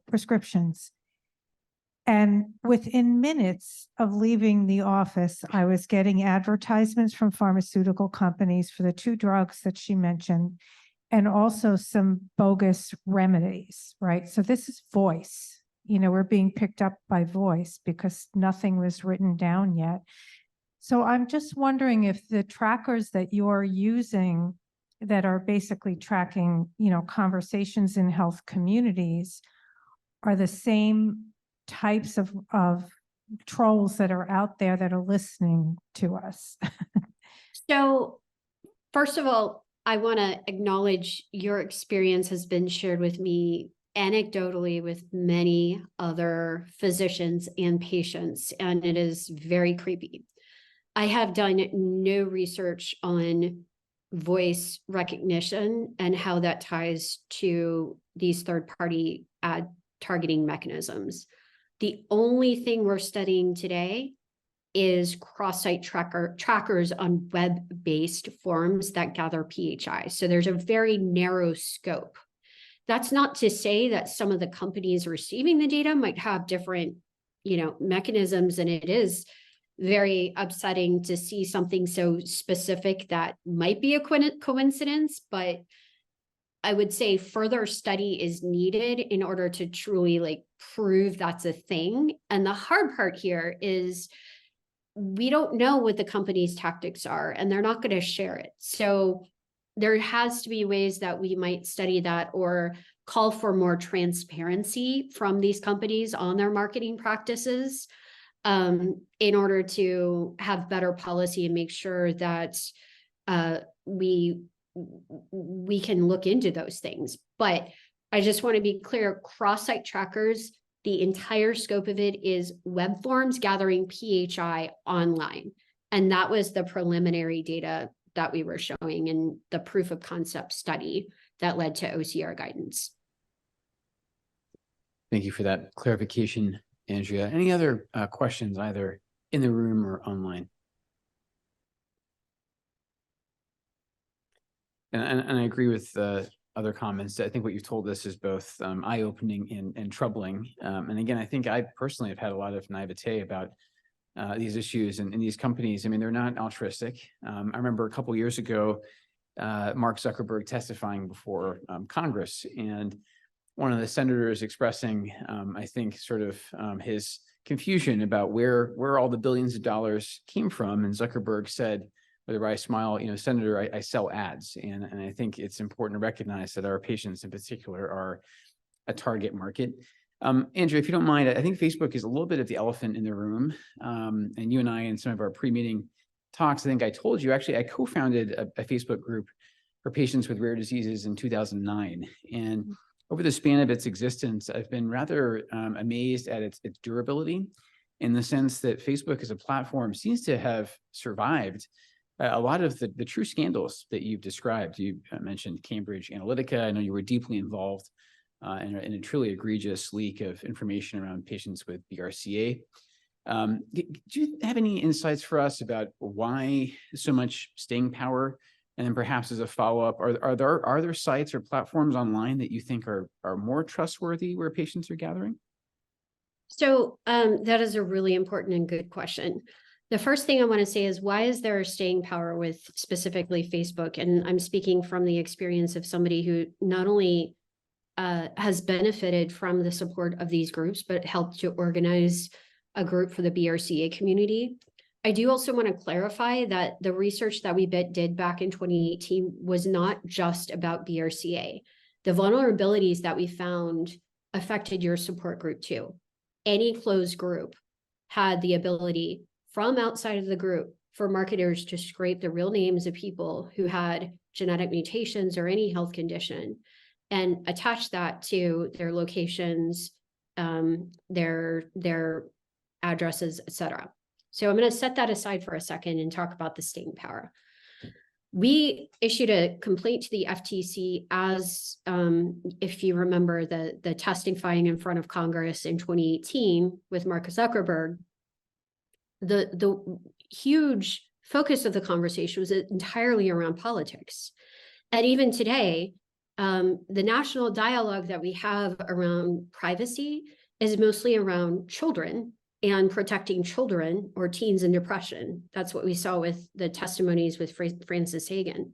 prescriptions. And within minutes of leaving the office, I was getting advertisements from pharmaceutical companies for the 2 drugs that she mentioned, and also some bogus remedies, right? So this is voice. We're being picked up by voice because nothing was written down yet. So I'm just wondering if the trackers that you're using that are basically tracking, conversations in health communities are the same types of trolls that are out there that are listening to us. So first of all, I want to acknowledge your experience has been shared with me anecdotally with many other physicians and patients, and it is very creepy. I have done no research on voice recognition and how that ties to these third-party ad targeting mechanisms. The only thing we're studying today is cross-site trackers on web-based forums that gather PHI. So there's a very narrow scope. That's not to say that some of the companies receiving the data might have different, mechanisms, and it is very upsetting to see something so specific that might be a coincidence, but I would say further study is needed in order to truly prove that's a thing. And the hard part here is we don't know what the company's tactics are, and they're not going to share it. So there has to be ways that we might study that or call for more transparency from these companies on their marketing practices in order to have better policy and make sure that we can look into those things. But I just want to be clear, cross-site trackers, the entire scope of it is web forms gathering PHI online. And that was the preliminary data that we were showing in the proof of concept study that led to OCR guidance. Thank you for that clarification, Andrea. Any other questions either in the room or online? And I agree with other comments. I think what you've told us is both eye-opening and troubling. And again, I think I personally have had a lot of naivete about these issues and these companies. I mean, they're not altruistic. I remember a couple of years ago, Mark Zuckerberg testifying before Congress, and one of the senators expressing, I think, sort of his confusion about where all the billions of dollars came from. And Zuckerberg said, whether I smile, Senator, I sell ads. And I think it's important to recognize that our patients in particular are a target market. Andrea, if you don't mind, I think Facebook is a little bit of the elephant in the room. And you and I, in some of our pre-meeting talks, I think I told you, actually, I co-founded a Facebook group for patients with rare diseases in 2009. And over the span of its existence, I've been rather amazed at its durability, in the sense that Facebook as a platform seems to have survived a lot of the true scandals that you've described. You mentioned Cambridge Analytica. I know you were deeply involved in a truly egregious leak of information around patients with BRCA. Do you have any insights for us about why so much staying power? And then perhaps as a follow-up, are there sites or platforms online that you think are more trustworthy where patients are gathering? So that is a really important and good question. The first thing I want to say is, why is there staying power with specifically Facebook? And I'm speaking from the experience of somebody who not only has benefited from the support of these groups, but helped to organize a group for the BRCA community. I do also want to clarify that the research that we did back in 2018 was not just about BRCA. The vulnerabilities that we found affected your support group too. Any closed group had the ability from outside of the group for marketers to scrape the real names of people who had genetic mutations or any health condition and attach that to their locations, their addresses, et cetera. So I'm going to set that aside for a second and talk about the staying power. We issued a complaint to the FTC as, if you remember, the testifying in front of Congress in 2018 with Mark Zuckerberg. The huge focus of the conversation was entirely around politics. And even today, the national dialogue that we have around privacy is mostly around children and protecting children or teens in depression. That's what we saw with the testimonies with Frances Hagan.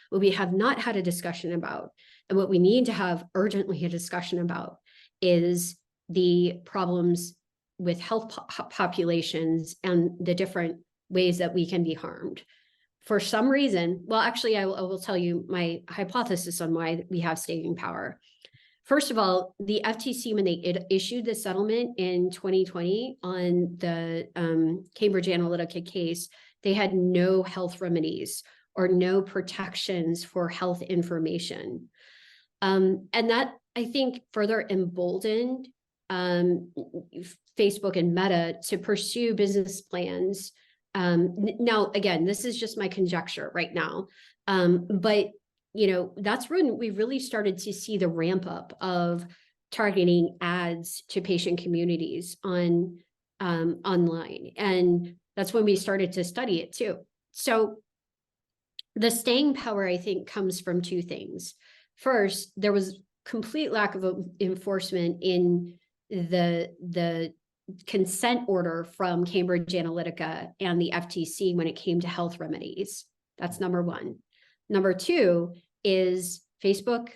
What we have not had a discussion about, and what we need to have urgently a discussion about, is the problems with health populations and the different ways that we can be harmed. For some reason, well, actually, I will tell you my hypothesis on why we have staying power. First of all, the FTC, when they issued the settlement in 2020 on the Cambridge Analytica case, they had no health remedies or no protections for health information. And that, I think, further emboldened Facebook and Meta to pursue business plans. Now, again, this is just my conjecture right now, but that's when we really started to see the ramp up of targeting ads to patient communities on online. And that's when we started to study it too. So the staying power, I think, comes from two things. First, there was complete lack of enforcement in the consent order from Cambridge Analytica and the FTC when it came to health remedies. That's number one. Number two is Facebook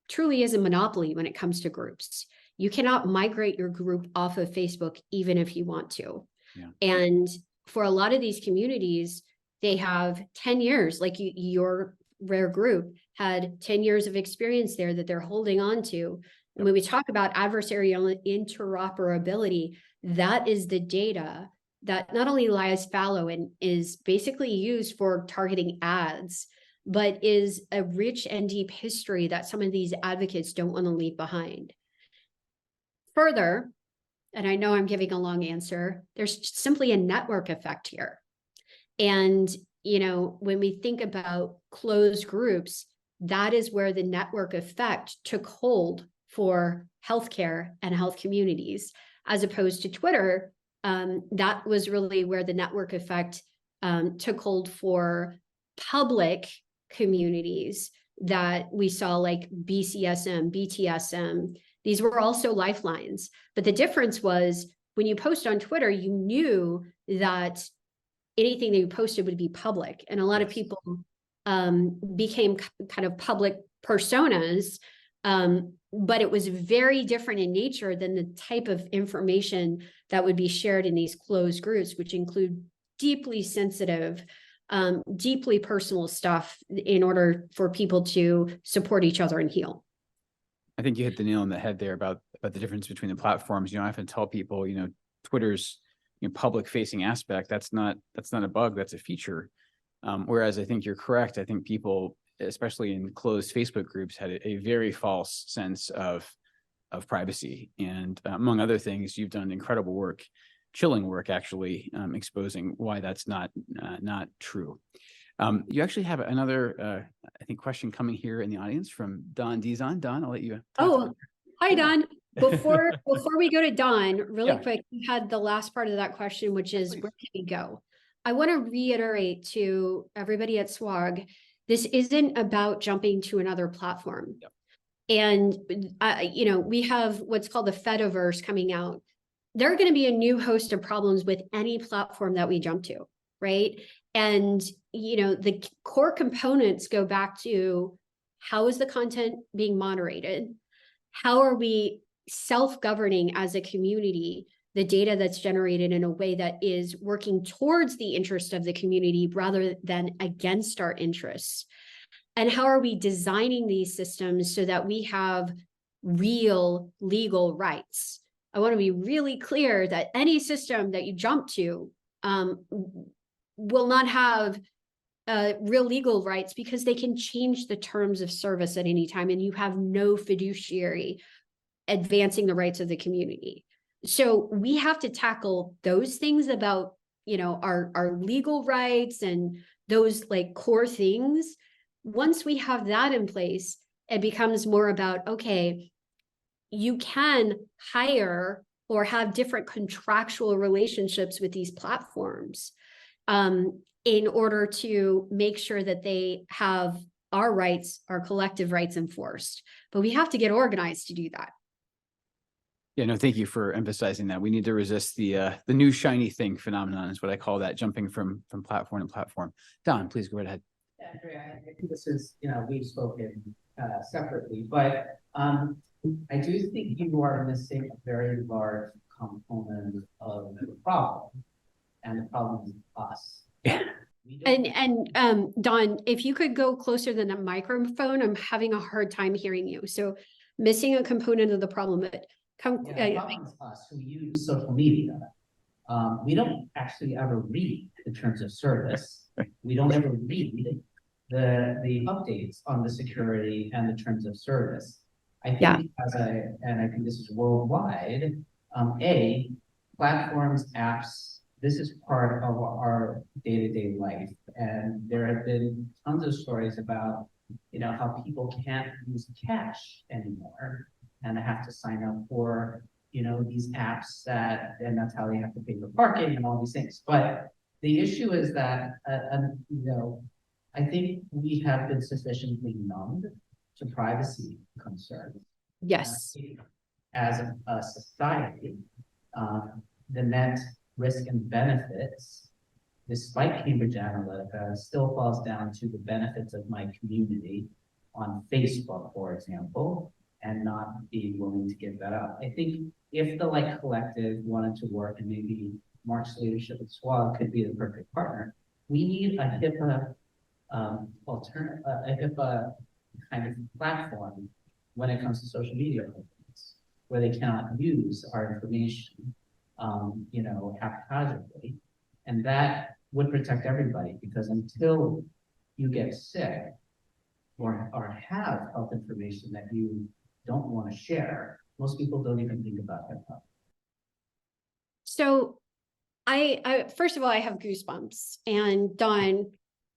truly is a monopoly when it comes to groups. You cannot migrate your group off of Facebook even if you want to. Yeah. And for a lot of these communities, they have 10 years, like your rare group had 10 years of experience there that they're holding on to. And when we talk about adversarial interoperability, that is the data that not only lies fallow and is basically used for targeting ads, but is a rich and deep history that some of these advocates don't want to leave behind. Further, and I know I'm giving a long answer, there's simply a network effect here. And, when we think about closed groups, that is where the network effect took hold for healthcare and health communities, as opposed to Twitter. That was really where the network effect took hold for public communities that we saw, like BCSM, BTSM. These were also lifelines. But the difference was when you post on Twitter, you knew that anything that you posted would be public. And a lot of people became kind of public personas, but it was very different in nature than the type of information that would be shared in these closed groups, which include deeply sensitive, deeply personal stuff in order for people to support each other and heal. I think you hit the nail on the head there about the difference between the platforms. I often tell people, Twitter's public facing aspect, that's not a bug, that's a feature. Whereas I think you're correct. I think people, especially in closed Facebook groups, had a very false sense of privacy. And among other things, you've done incredible work, chilling work, actually, exposing why that's not true. You actually have another, I think, question coming here in the audience from Don Dizon. Don, I'll let you. Oh, hi, Don. Before we go to Don, really Yeah. quick, you had the last part of that question, which is where can we go? I want to reiterate to everybody at SWOG, this isn't about jumping to another platform. Yep. And, we have what's called the Fediverse coming out. There are going to be a new host of problems with any platform that we jump to, right? And, the core components go back to how is the content being moderated? How are we self-governing as a community the data that's generated in a way that is working towards the interest of the community rather than against our interests? And how are we designing these systems so that we have real legal rights? I want to be really clear that any system that you jump to will not have real legal rights because they can change the terms of service at any time, and you have no fiduciary advancing the rights of the community. So we have to tackle those things about, our legal rights and those like core things. Once we have that in place, it becomes more about, okay, you can hire or have different contractual relationships with these platforms in order to make sure that they have our rights, our collective rights enforced. But we have to get organized to do that. Yeah, no, thank you for emphasizing that. We need to resist the new shiny thing phenomenon is what I call that, jumping from platform to platform. Don, please go right ahead. Andrea, I think this is, we've spoken separately, but I do think you are missing a very large component of the problem, and the problem is us. And Don, if you could go closer than a microphone, I'm having a hard time hearing you. So missing a component of the problem. But the problem is us who use social media. We don't actually ever read the terms of service. We don't ever read the updates on the security and the terms of service. I think and I think this is worldwide, platforms, apps, this is part of our day-to-day life. And there have been tons of stories about, how people can't use cash anymore. and they have to sign up for, these apps and that's how they have to pay for parking and all these things. But the issue is that, I think we have been sufficiently numbed to privacy concerns. Yes. As a society, the net risk and benefits, despite Cambridge Analytica, still falls down to the benefits of my community on Facebook, for example, and not being willing to give that up. I think if the collective wanted to work, and maybe Mark's leadership at SWOG could be the perfect partner, we need a HIPAA a HIPAA kind of platform when it comes to social media companies, where they cannot use our information, haphazardly, and that would protect everybody, because until you get sick or have health information that you don't want to share, most people don't even think about HIPAA. So I first of all, I have goosebumps, and Dawn,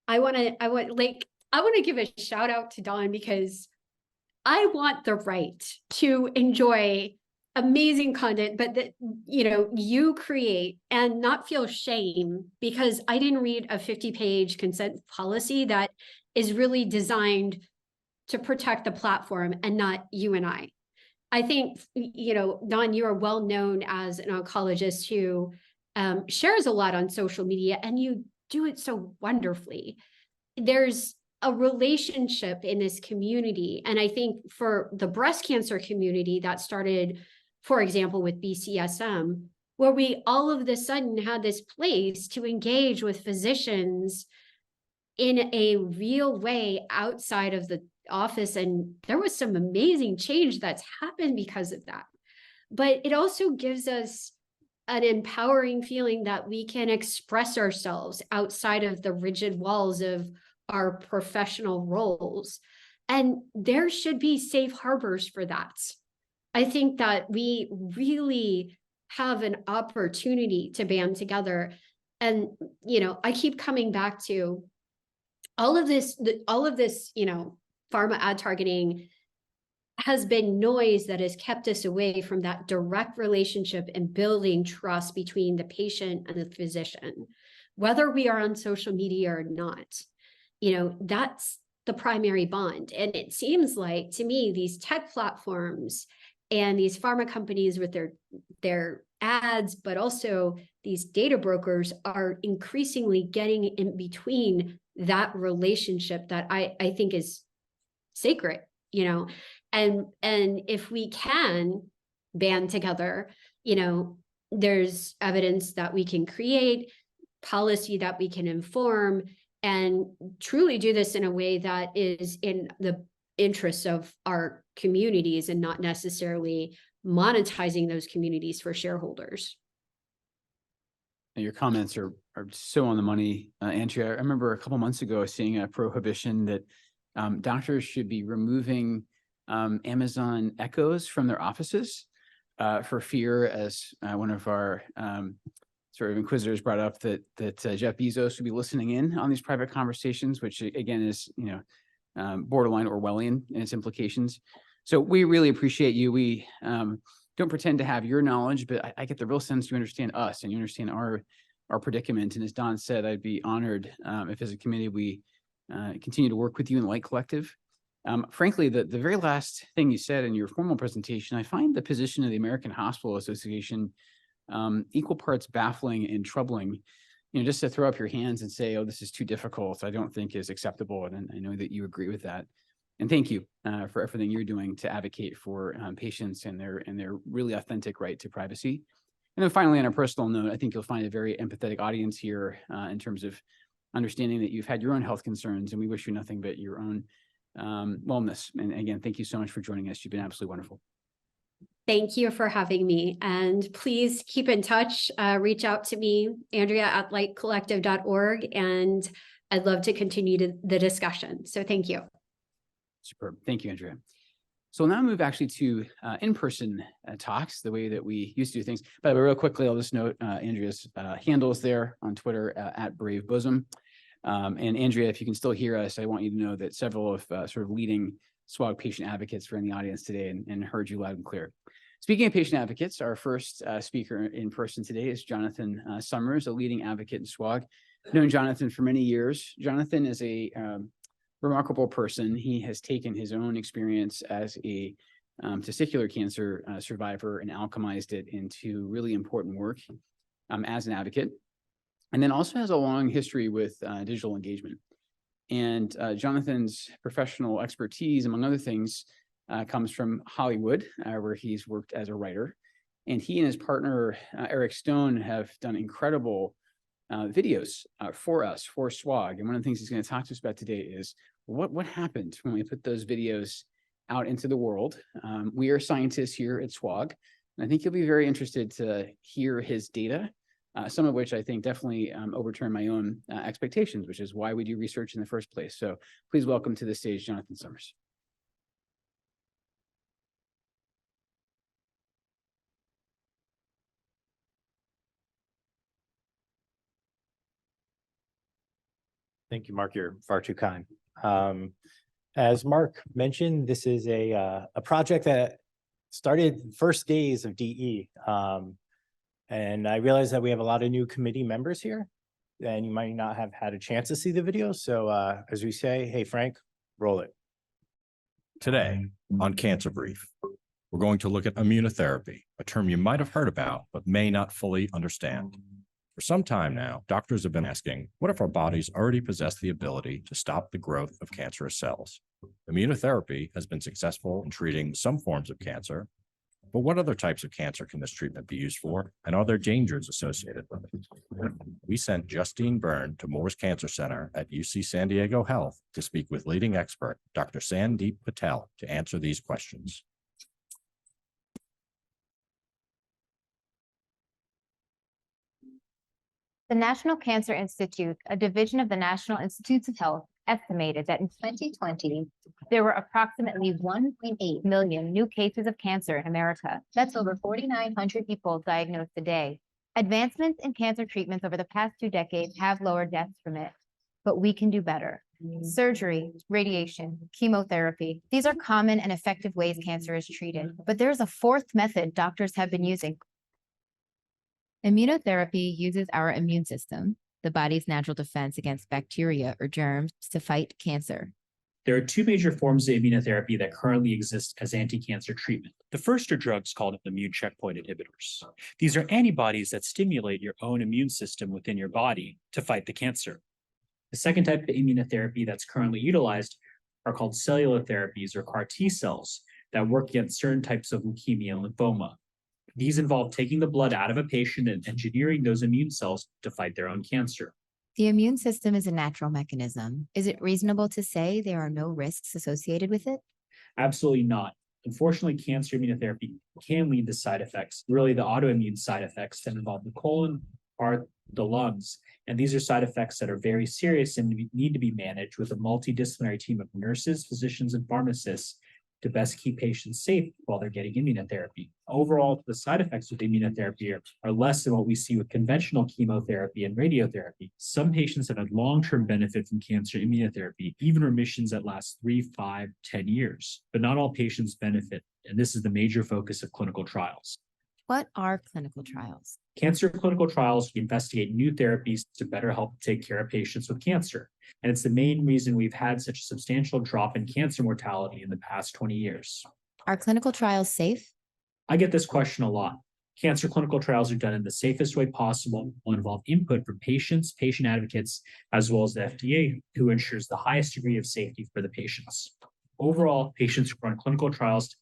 I want to give a shout out to Dawn, because I want the right to enjoy amazing content, but that, you create and not feel shame because I didn't read a 50-page consent policy that is really designed to protect the platform and not you and I. I think, Dawn, you are well known as an oncologist who shares a lot on social media, and you do it so wonderfully. There's a relationship in this community. And I think for the breast cancer community that started, for example, with BCSM, where we all of a sudden had this place to engage with physicians in a real way outside of the office. And there was some amazing change that's happened because of that. But it also gives us an empowering feeling that we can express ourselves outside of the rigid walls of our professional roles. And there should be safe harbors for that. I think that we really have an opportunity to band together. And, I keep coming back to all of this, pharma ad targeting has been noise that has kept us away from that direct relationship and building trust between the patient and the physician, whether we are on social media or not. That's the primary bond. And it seems like, to me, these tech platforms and these pharma companies with their ads, but also these data brokers, are increasingly getting in between that relationship that I think is sacred, and if we can band together, there's evidence that we can create, policy that we can inform, and truly do this in a way that is in the interests of our communities and not necessarily monetizing those communities for shareholders. Your comments are so on the money, Andrea. I remember a couple months ago seeing a prohibition that doctors should be removing Amazon Echoes from their offices for fear, as one of our sort of inquisitors brought up, that Jeff Bezos would be listening in on these private conversations, which again is borderline Orwellian in its implications. So we really appreciate you. We don't pretend to have your knowledge, but I get the real sense you understand us and you understand our predicament. And as Don said, I'd be honored if as a committee we continue to work with you in Light Collective. Frankly, the very last thing you said in your formal presentation, I find the position of the American Hospital Association equal parts baffling and troubling. Just to throw up your hands and say, oh, this is too difficult, I don't think is acceptable. And I know that you agree with that. And thank you for everything you're doing to advocate for patients and their really authentic right to privacy. And then finally, on a personal note, I think you'll find a very empathetic audience here in terms of understanding that you've had your own health concerns, and we wish you nothing but your own wellness. And again, thank you so much for joining us. You've been absolutely wonderful. Thank you for having me. And please keep in touch. Reach out to me, Andrea at lightcollective.org, and I'd love to continue the discussion. So thank you. Superb. Thank you, Andrea. So we'll now move actually to in-person talks, the way that we used to do things. By the way, real quickly, I'll just note Andrea's handle is there on Twitter at Brave Bosom. And Andrea, if you can still hear us, I want you to know that several of sort of leading SWOG patient advocates who are in the audience today and heard you loud and clear. Speaking of patient advocates, our first speaker in person today is Jonathan Summers, a leading advocate in SWOG. I've known Jonathan for many years. Jonathan is a remarkable person. He has taken his own experience as a testicular cancer survivor and alchemized it into really important work as an advocate, and then also has a long history with digital engagement. And Jonathan's professional expertise, among other things, comes from Hollywood, where he's worked as a writer. And he and his partner, Eric Stone, have done incredible videos for us, for SWOG. And one of the things he's going to talk to us about today is what happened when we put those videos out into the world. We are scientists here at SWOG, and I think you'll be very interested to hear his data, some of which I think definitely overturn my own expectations, which is why we do research in the first place. So please welcome to the stage, Jonathan Summers. Thank you, Mark. You're far too kind. As Mark mentioned, this is a project that started first days of DE. And I realize that we have a lot of new committee members here, and you might not have had a chance to see the video. So as we say, hey, Frank, roll it. Today on Cancer Brief, we're going to look at immunotherapy, a term you might have heard about, but may not fully understand. For some time now, doctors have been asking, what if our bodies already possess the ability to stop the growth of cancerous cells? Immunotherapy has been successful in treating some forms of cancer, but what other types of cancer can this treatment be used for, and are there dangers associated with it? We sent Justine Byrne to Moores Cancer Center at UC San Diego Health to speak with leading expert, Dr. Sandeep Patel, to answer these questions. The National Cancer Institute, a division of the National Institutes of Health, estimated that in 2020, there were approximately 1.8 million new cases of cancer in America. That's over 4,900 people diagnosed a day. Advancements in cancer treatments over the past 2 decades have lowered deaths from it, but we can do better. Surgery, radiation, chemotherapy, these are common and effective ways cancer is treated, but there's a fourth method doctors have been using. Immunotherapy uses our immune system, the body's natural defense against bacteria or germs, to fight cancer. There are 2 major forms of immunotherapy that currently exist as anti-cancer treatment. The first are drugs called immune checkpoint inhibitors. These are antibodies that stimulate your own immune system within your body to fight the cancer. The second type of immunotherapy that's currently utilized are called cellular therapies, or CAR T cells, that work against certain types of leukemia and lymphoma. These involve taking the blood out of a patient and engineering those immune cells to fight their own cancer. The immune system is a natural mechanism. Is it reasonable to say there are no risks associated with it? Absolutely not. Unfortunately, cancer immunotherapy can lead to side effects, really the autoimmune side effects that involve the colon or the lungs. And these are side effects that are very serious and need to be managed with a multidisciplinary team of nurses, physicians, and pharmacists to best keep patients safe while they're getting immunotherapy. Overall, the side effects with immunotherapy are less than what we see with conventional chemotherapy and radiotherapy. Some patients have had long-term benefit from cancer immunotherapy, even remissions that last 3, 5, 10 years. But not all patients benefit, and this is the major focus of clinical trials. What are clinical trials? Cancer clinical trials investigate new therapies to better help take care of patients with cancer. And it's the main reason we've had such a substantial drop in cancer mortality in the past 20 years. Are clinical trials safe? I get this question a lot. Cancer clinical trials are done in the safest way possible, will involve input from patients, patient advocates, as well as the FDA, who ensures the highest degree of safety for the patients. Overall, patients who run clinical trials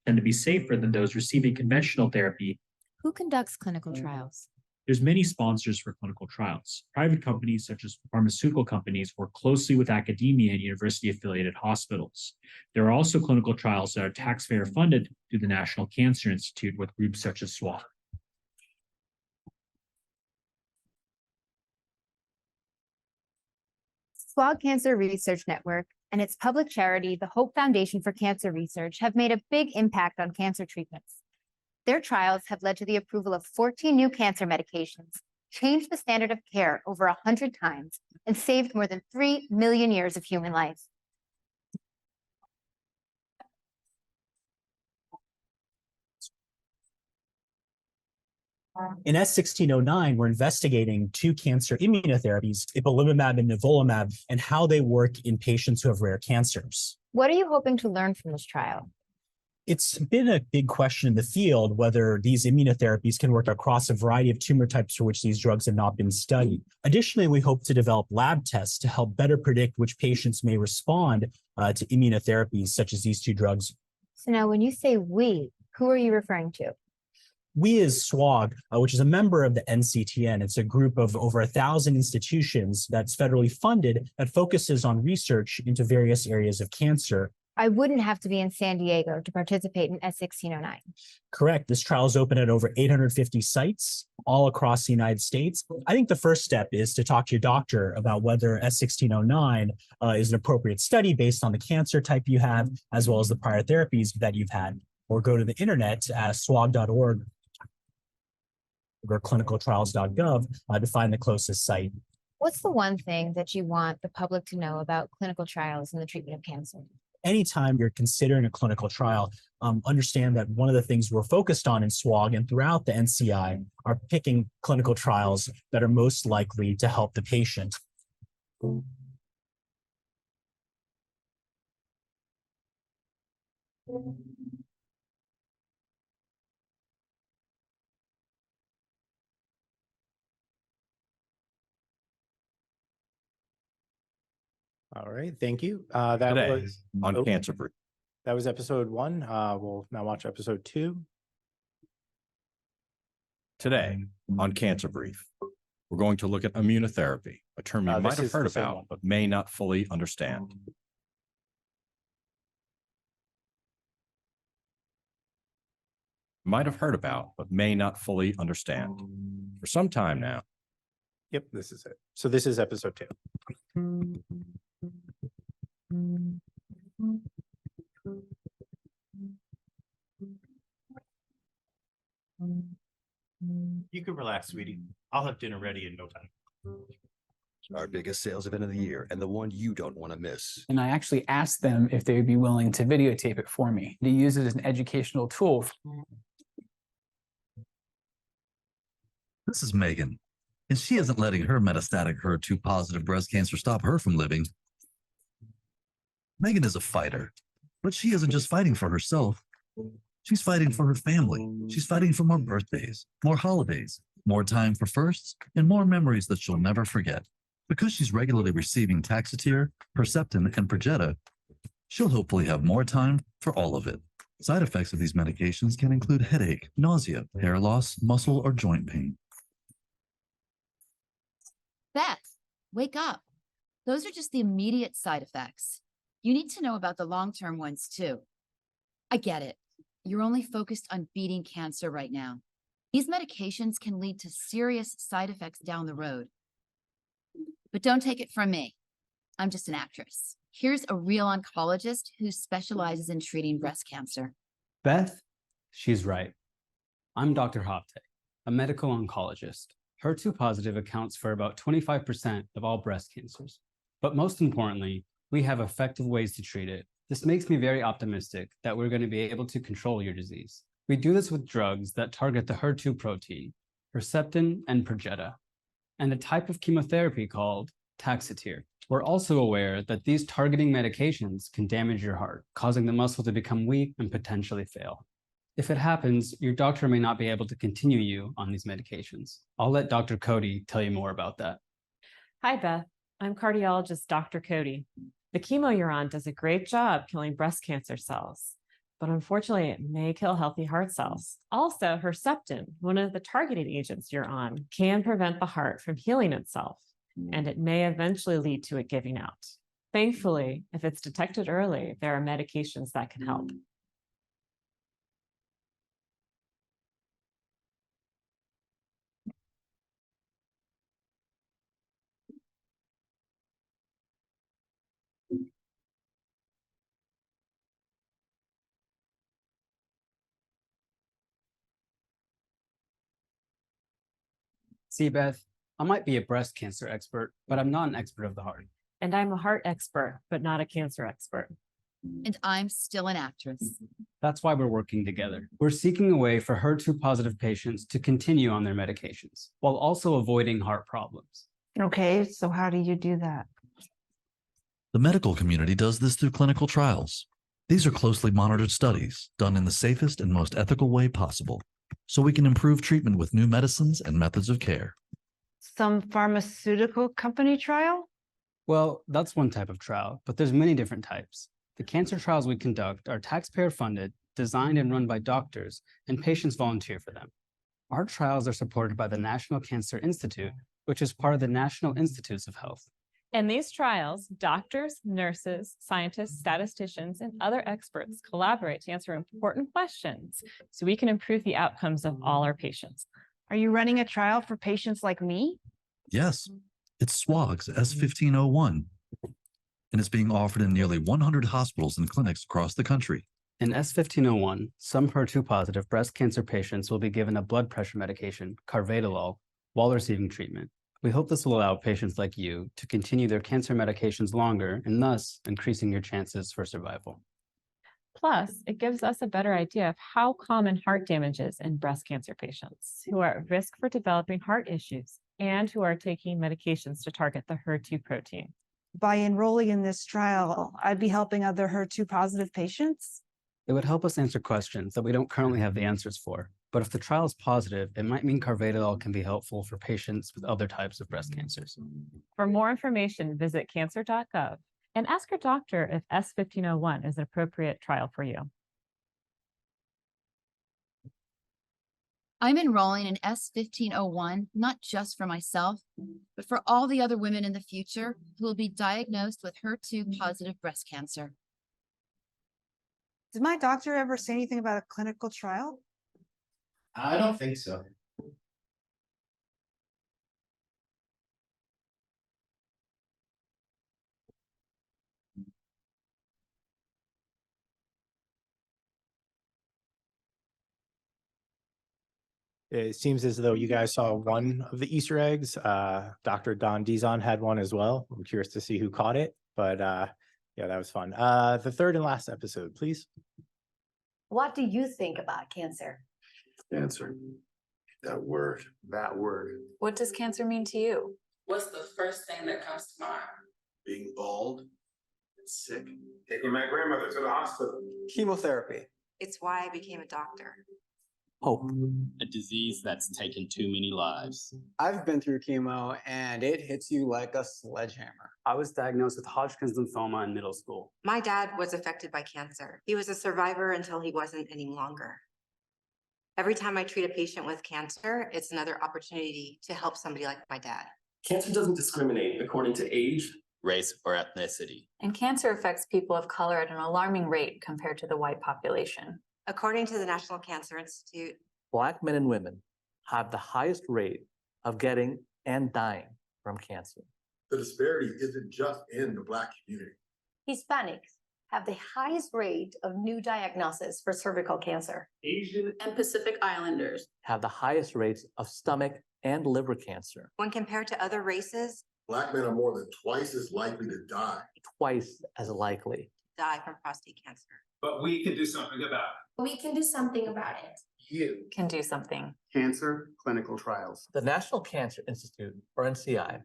tend to be safer than those receiving conventional therapy. Who conducts clinical trials? There's many sponsors for clinical trials. Private companies such as pharmaceutical companies work closely with academia and university-affiliated hospitals. There are also clinical trials that are taxpayer funded through the National Cancer Institute with groups such as SWOG. SWOG Cancer Research Network and its public charity, the Hope Foundation for Cancer Research, have made a big impact on cancer treatments. Their trials have led to the approval of 14 new cancer medications, changed the standard of care over 100 times, and saved more than 3 million years of human life. In S1609, we're investigating two cancer immunotherapies, ipilimumab and nivolumab, and how they work in patients who have rare cancers. What are you hoping to learn from this trial? It's been a big question in the field whether these immunotherapies can work across a variety of tumor types for which these drugs have not been studied. Additionally, we hope to develop lab tests to help better predict which patients may respond to immunotherapies such as these two drugs. So now when you say we, who are you referring to? We as SWOG, which is a member of the NCTN, it's a group of over 1,000 institutions that's federally funded that focuses on research into various areas of cancer. I wouldn't have to be in San Diego to participate in S1609. Correct. This trial is open at over 850 sites all across the United States. I think the first step is to talk to your doctor about whether S1609 is an appropriate study based on the cancer type you have, as well as the prior therapies that you've had, or go to the internet at swog.org or clinicaltrials.gov to find the closest site. What's the one thing that you want the public to know about clinical trials in the treatment of cancer? Anytime you're considering a clinical trial, understand that one of the things we're focused on in SWOG and throughout the NCI are picking clinical trials that are most likely to help the patient. All right, thank you. Today on Cancer Brief. That was episode 1. We'll now watch episode 2. Today on Cancer Brief, we're going to look at immunotherapy, a term you might This have is heard the same about, one. but may not fully understand. Might have heard about, but may not fully understand. For some time now, Yep, this is it. So this is episode 2. You can relax, sweetie. I'll have dinner ready in no time. Our biggest sales event of the year and the one you don't want to miss. And I actually asked them if they would be willing to videotape it for me, to use it as an educational tool. This is Megan, and she isn't letting her metastatic HER2 positive breast cancer stop her from living. Megan is a fighter, but she isn't just fighting for herself. She's fighting for her family. She's fighting for more birthdays, more holidays, more time for firsts, and more memories that she'll never forget. Because she's regularly receiving Taxotere, Herceptin, and Perjeta, she'll hopefully have more time for all of it. Side effects of these medications can include headache, nausea, hair loss, muscle, or joint pain. Beth, wake up. Those are just the immediate side effects. You need to know about the long-term ones too. I get it. You're only focused on beating cancer right now. These medications can lead to serious side effects down the road. But don't take it from me. I'm just an actress. Here's a real oncologist who specializes in treating breast cancer. Beth, she's right. I'm Dr. Hopte, a medical oncologist. HER2 positive accounts for about 25% of all breast cancers. But most importantly, we have effective ways to treat it. This makes me very optimistic that we're going to be able to control your disease. We do this with drugs that target the HER2 protein, Herceptin and Perjeta, and a type of chemotherapy called Taxotere. We're also aware that these targeting medications can damage your heart, causing the muscle to become weak and potentially fail. If it happens, your doctor may not be able to continue you on these medications. I'll let Dr. Cody tell you more about that. Hi, Beth. I'm cardiologist Dr. Cody. The chemo you're on does a great job killing breast cancer cells, but unfortunately, it may kill healthy heart cells. Also, Herceptin, one of the targeted agents you're on, can prevent the heart from healing itself, and it may eventually lead to it giving out. Thankfully, if it's detected early, there are medications that can help. See, Beth, I might be a breast cancer expert, but I'm not an expert of the heart. And I'm a heart expert, but not a cancer expert. And I'm still an actress. That's why we're working together. We're seeking a way for HER2-positive patients to continue on their medications while also avoiding heart problems. Okay, so how do you do that? The medical community does this through clinical trials. These are closely monitored studies done in the safest and most ethical way possible, so we can improve treatment with new medicines and methods of care. Some pharmaceutical company trial? Well, that's one type of trial, but there's many different types. The cancer trials we conduct are taxpayer-funded, designed and run by doctors, and patients volunteer for them. Our trials are supported by the National Cancer Institute, which is part of the National Institutes of Health. In these trials, doctors, nurses, scientists, statisticians, and other experts collaborate to answer important questions so we can improve the outcomes of all our patients. Are you running a trial for patients like me? Yes, it's SWOG's S1501, and it's being offered in nearly 100 hospitals and clinics across the country. In S1501, some HER2-positive breast cancer patients will be given a blood pressure medication, carvedilol, while receiving treatment. We hope this will allow patients like you to continue their cancer medications longer and thus increasing your chances for survival. Plus, it gives us a better idea of how common heart damage is in breast cancer patients who are at risk for developing heart issues and who are taking medications to target the HER2 protein. By enrolling in this trial, I'd be helping other HER2 positive patients? It would help us answer questions that we don't currently have the answers for. But if the trial is positive, it might mean carvedilol can be helpful for patients with other types of breast cancers. For more information, visit cancer.gov and ask your doctor if S1501 is an appropriate trial for you. I'm enrolling in S1501, not just for myself, but for all the other women in the future who will be diagnosed with HER2 positive breast cancer. Did my doctor ever say anything about a clinical trial? I don't think so. It seems as though you guys saw one of the Easter eggs. Dr. Don Dizon had one as well. I'm curious to see who caught it, but yeah, that was fun. The third and last episode, please. What do you think about cancer? Cancer. That word. That word. What does cancer mean to you? What's the first thing that comes to mind? Being bald and sick. Taking my grandmother to the hospital. Chemotherapy. It's why I became a doctor. Hope. A disease that's taken too many lives. I've been through chemo and it hits you like a sledgehammer. I was diagnosed with Hodgkin's lymphoma in middle school. My dad was affected by cancer. He was a survivor until he wasn't any longer. Every time I treat a patient with cancer, it's another opportunity to help somebody like my dad. Cancer doesn't discriminate according to age, race, or ethnicity. And cancer affects people of color at an alarming rate compared to the white population. According to the National Cancer Institute, Black men and women have the highest rate of getting and dying from cancer. The disparity isn't just in the Black community. Hispanics have the highest rate of new diagnosis for cervical cancer. Asian and Pacific Islanders Have the highest rates of stomach and liver cancer. When compared to other races, Black men are more than twice as likely to die. Twice as likely. die from prostate cancer. But we can do something about it. We can do something about it. You. Can do something. Cancer clinical trials. The National Cancer Institute, or NCI,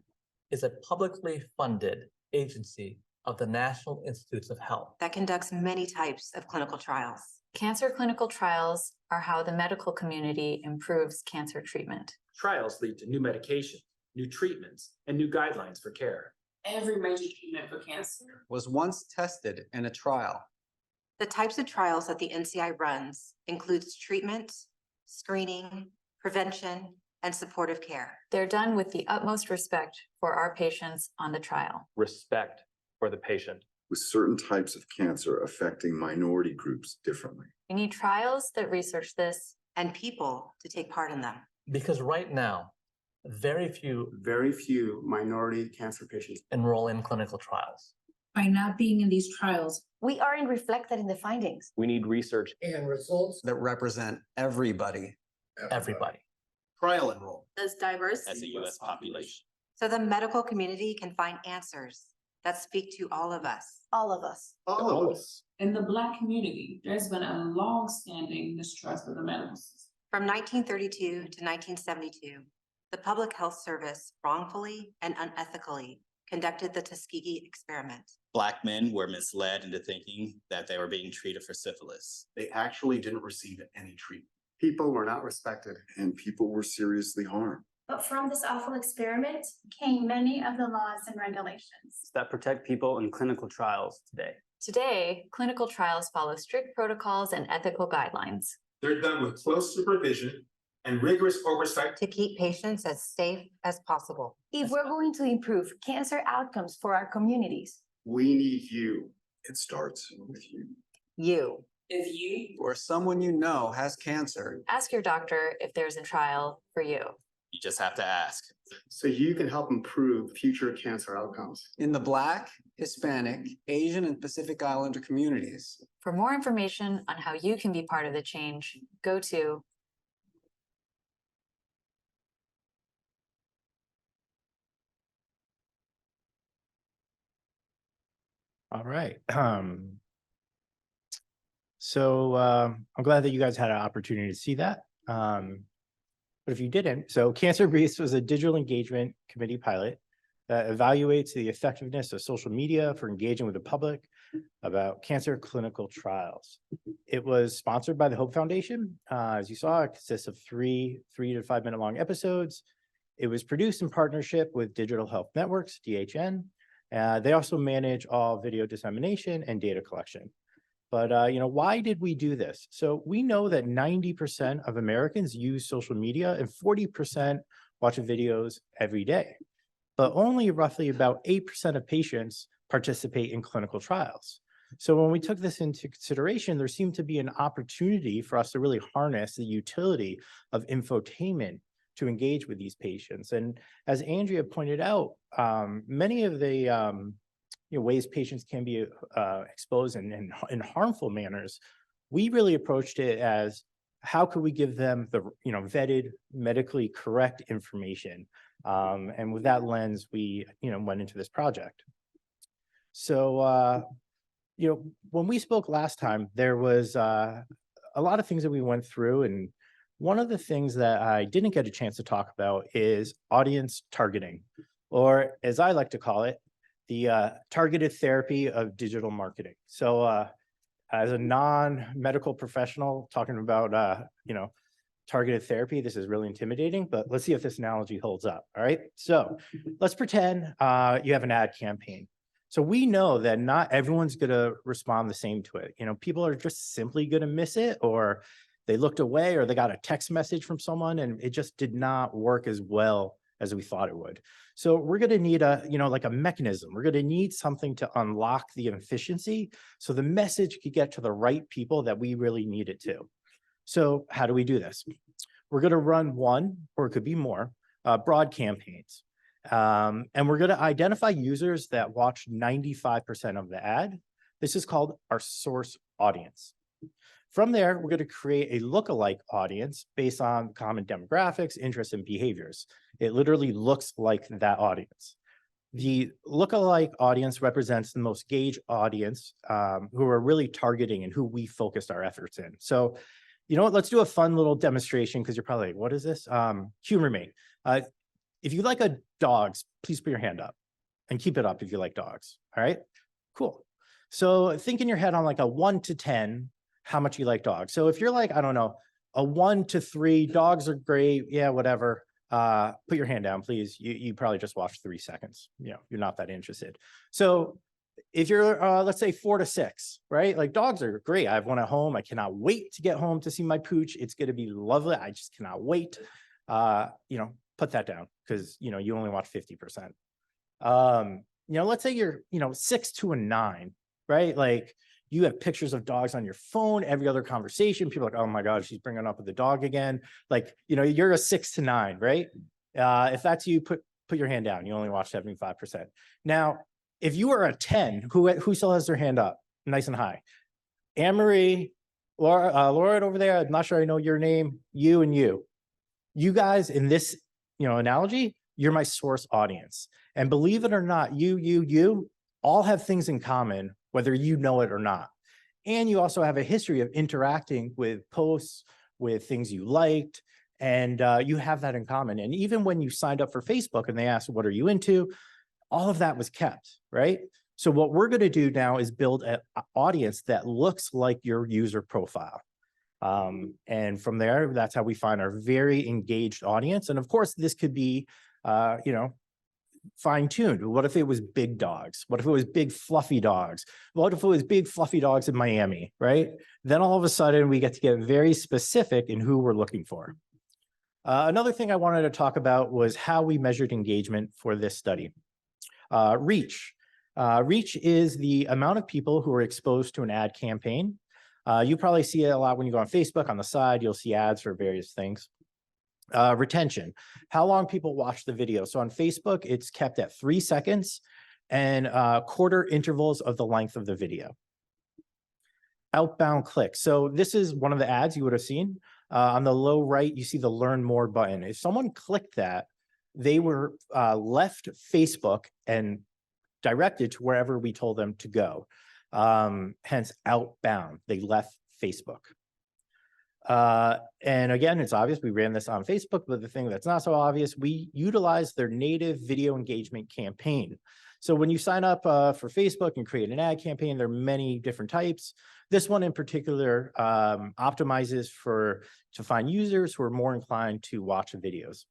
is a publicly funded agency of the National Institutes of Health. That conducts many types of clinical trials. Cancer clinical trials are how the medical community improves cancer treatment. Trials lead to new medications, new treatments, and new guidelines for care. Every major treatment for cancer Was once tested in a trial. The types of trials that the NCI runs includes treatment, screening, prevention, and supportive care. They're done with the utmost respect for our patients on the trial. Respect for the patient. With certain types of cancer affecting minority groups differently. We need trials that research this and people to take part in them. Because right now, very few minority cancer patients enroll in clinical trials. By not being in these trials, we aren't reflected in the findings. We need research And results. that represent everybody. Trial enroll. As diverse As a U.S. population. so the medical community can find answers that speak to all of us. All of us. All of us. In the Black community, there's been a long-standing mistrust of the medical system. From 1932 to 1972, the Public Health Service wrongfully and unethically conducted the Tuskegee experiment. Black men were misled into thinking that they were being treated for syphilis. They actually didn't receive any treatment. People were not respected. And people were seriously harmed. But from this awful experiment came many of the laws and regulations that protect people in clinical trials today. Today, clinical trials follow strict protocols and ethical guidelines. They're done with close supervision and rigorous oversight to keep patients as safe as possible. If we're going to improve cancer outcomes for our communities, we need you. It starts with you. You. If you or someone you know has cancer, ask your doctor if there's a trial for you. You just have to ask. So you can help improve future cancer outcomes. In the Black, Hispanic, Asian, and Pacific Islander communities. For more information on how you can be part of the change, go to All right. So I'm glad that you guys had an opportunity to see that. But if you didn't, so Cancer Briefs was a digital engagement committee pilot that evaluates the effectiveness of social media for engaging with the public about cancer clinical trials. It was sponsored by the Hope Foundation. As you saw, it consists of three to 5 minute long episodes. It was produced in partnership with Digital Health Networks, DHN. They also manage all video dissemination and data collection. But, why did we do this? So we know that 90% of Americans use social media and 40% watch videos every day. But only roughly about 8% of patients participate in clinical trials. So when we took this into consideration, there seemed to be an opportunity for us to really harness the utility of infotainment to engage with these patients. And as Andrea pointed out, many of the ways patients can be exposed in harmful manners, we really approached it as how could we give them the vetted, medically correct information. And with that lens, we went into this project. So when we spoke last time, there was a lot of things that we went through, and one of the things that I didn't get a chance to talk about is audience targeting, or as I like to call it, the targeted therapy of digital marketing. So as a non-medical professional talking about, targeted therapy, this is really intimidating, but let's see if this analogy holds up, all right? So let's pretend you have an ad campaign. So we know that not everyone's gonna respond the same to it. People are just simply gonna miss it, or they looked away, or they got a text message from someone and it just did not work as well as we thought it would. So we're going to need like a mechanism. We're going to need something to unlock the efficiency so the message could get to the right people that we really need it to. So how do we do this? We're going to run one, or it could be more, broad campaigns. And we're going to identify users that watch 95% of the ad. This is called our source audience. From there, we're going to create a lookalike audience based on common demographics, interests, and behaviors. It literally looks like that audience. The lookalike audience represents the most engaged audience who are really targeting and who we focused our efforts in. So, you know what, let's do a fun little demonstration, because you're probably like, what is this? Humor me. If you like dogs, please put your hand up and keep it up if you like dogs. All right, cool. So think in your head on like a 1 to 10, how much you like dogs. So if you're like, I don't know, a 1 to 3, dogs are great, yeah, whatever. Put your hand down, please. You probably just watched 3 seconds. You're not that interested. So if you're, let's say 4 to 6, right? Like dogs are great. I have one at home. I cannot wait to get home to see my pooch. It's going to be lovely. I just cannot wait. Put that down, because, you only watch 50%. Let's say you're, 6 to a 9, right? Like, you have pictures of dogs on your phone, every other conversation, people are like, oh my God, she's bringing up the dog again. Like, you're a 6 to 9, right? If that's you, put your hand down. You only watch 75%. Now, if you are a 10, who still has their hand up? Nice and high. Anne-Marie, Laura over there, I'm not sure I know your name, you and you. You guys in this, analogy, you're my source audience. And believe it or not, you all have things in common, whether you know it or not. And you also have a history of interacting with posts, with things you liked, and you have that in common. And even when you signed up for Facebook and they asked, what are you into? All of that was kept, right? So what we're going to do now is build an audience that looks like your user profile. And from there, that's how we find our very engaged audience. And of course, this could be, fine-tuned. What if it was big dogs? What if it was big fluffy dogs? What if it was big fluffy dogs in Miami, right? Then all of a sudden we get to get very specific in who we're looking for. Another thing I wanted to talk about was how we measured engagement for this study. Reach. Reach is the amount of people who are exposed to an ad campaign. You probably see it a lot when you go on Facebook. On the side, you'll see ads for various things. Retention, how long people watch the video. So on Facebook, it's kept at 3 seconds and quarter intervals of the length of the video. Outbound clicks. So this is one of the ads you would have seen. On the low right, you see the Learn More button. If someone clicked that, they were left Facebook and directed to wherever we told them to go. Hence outbound, they left Facebook. And again, it's obvious we ran this on Facebook, but the thing that's not so obvious, we utilized their native video engagement campaign. So when you sign up for Facebook and create an ad campaign, there are many different types. This one in particular optimizes to find users who are more inclined to watch the videos.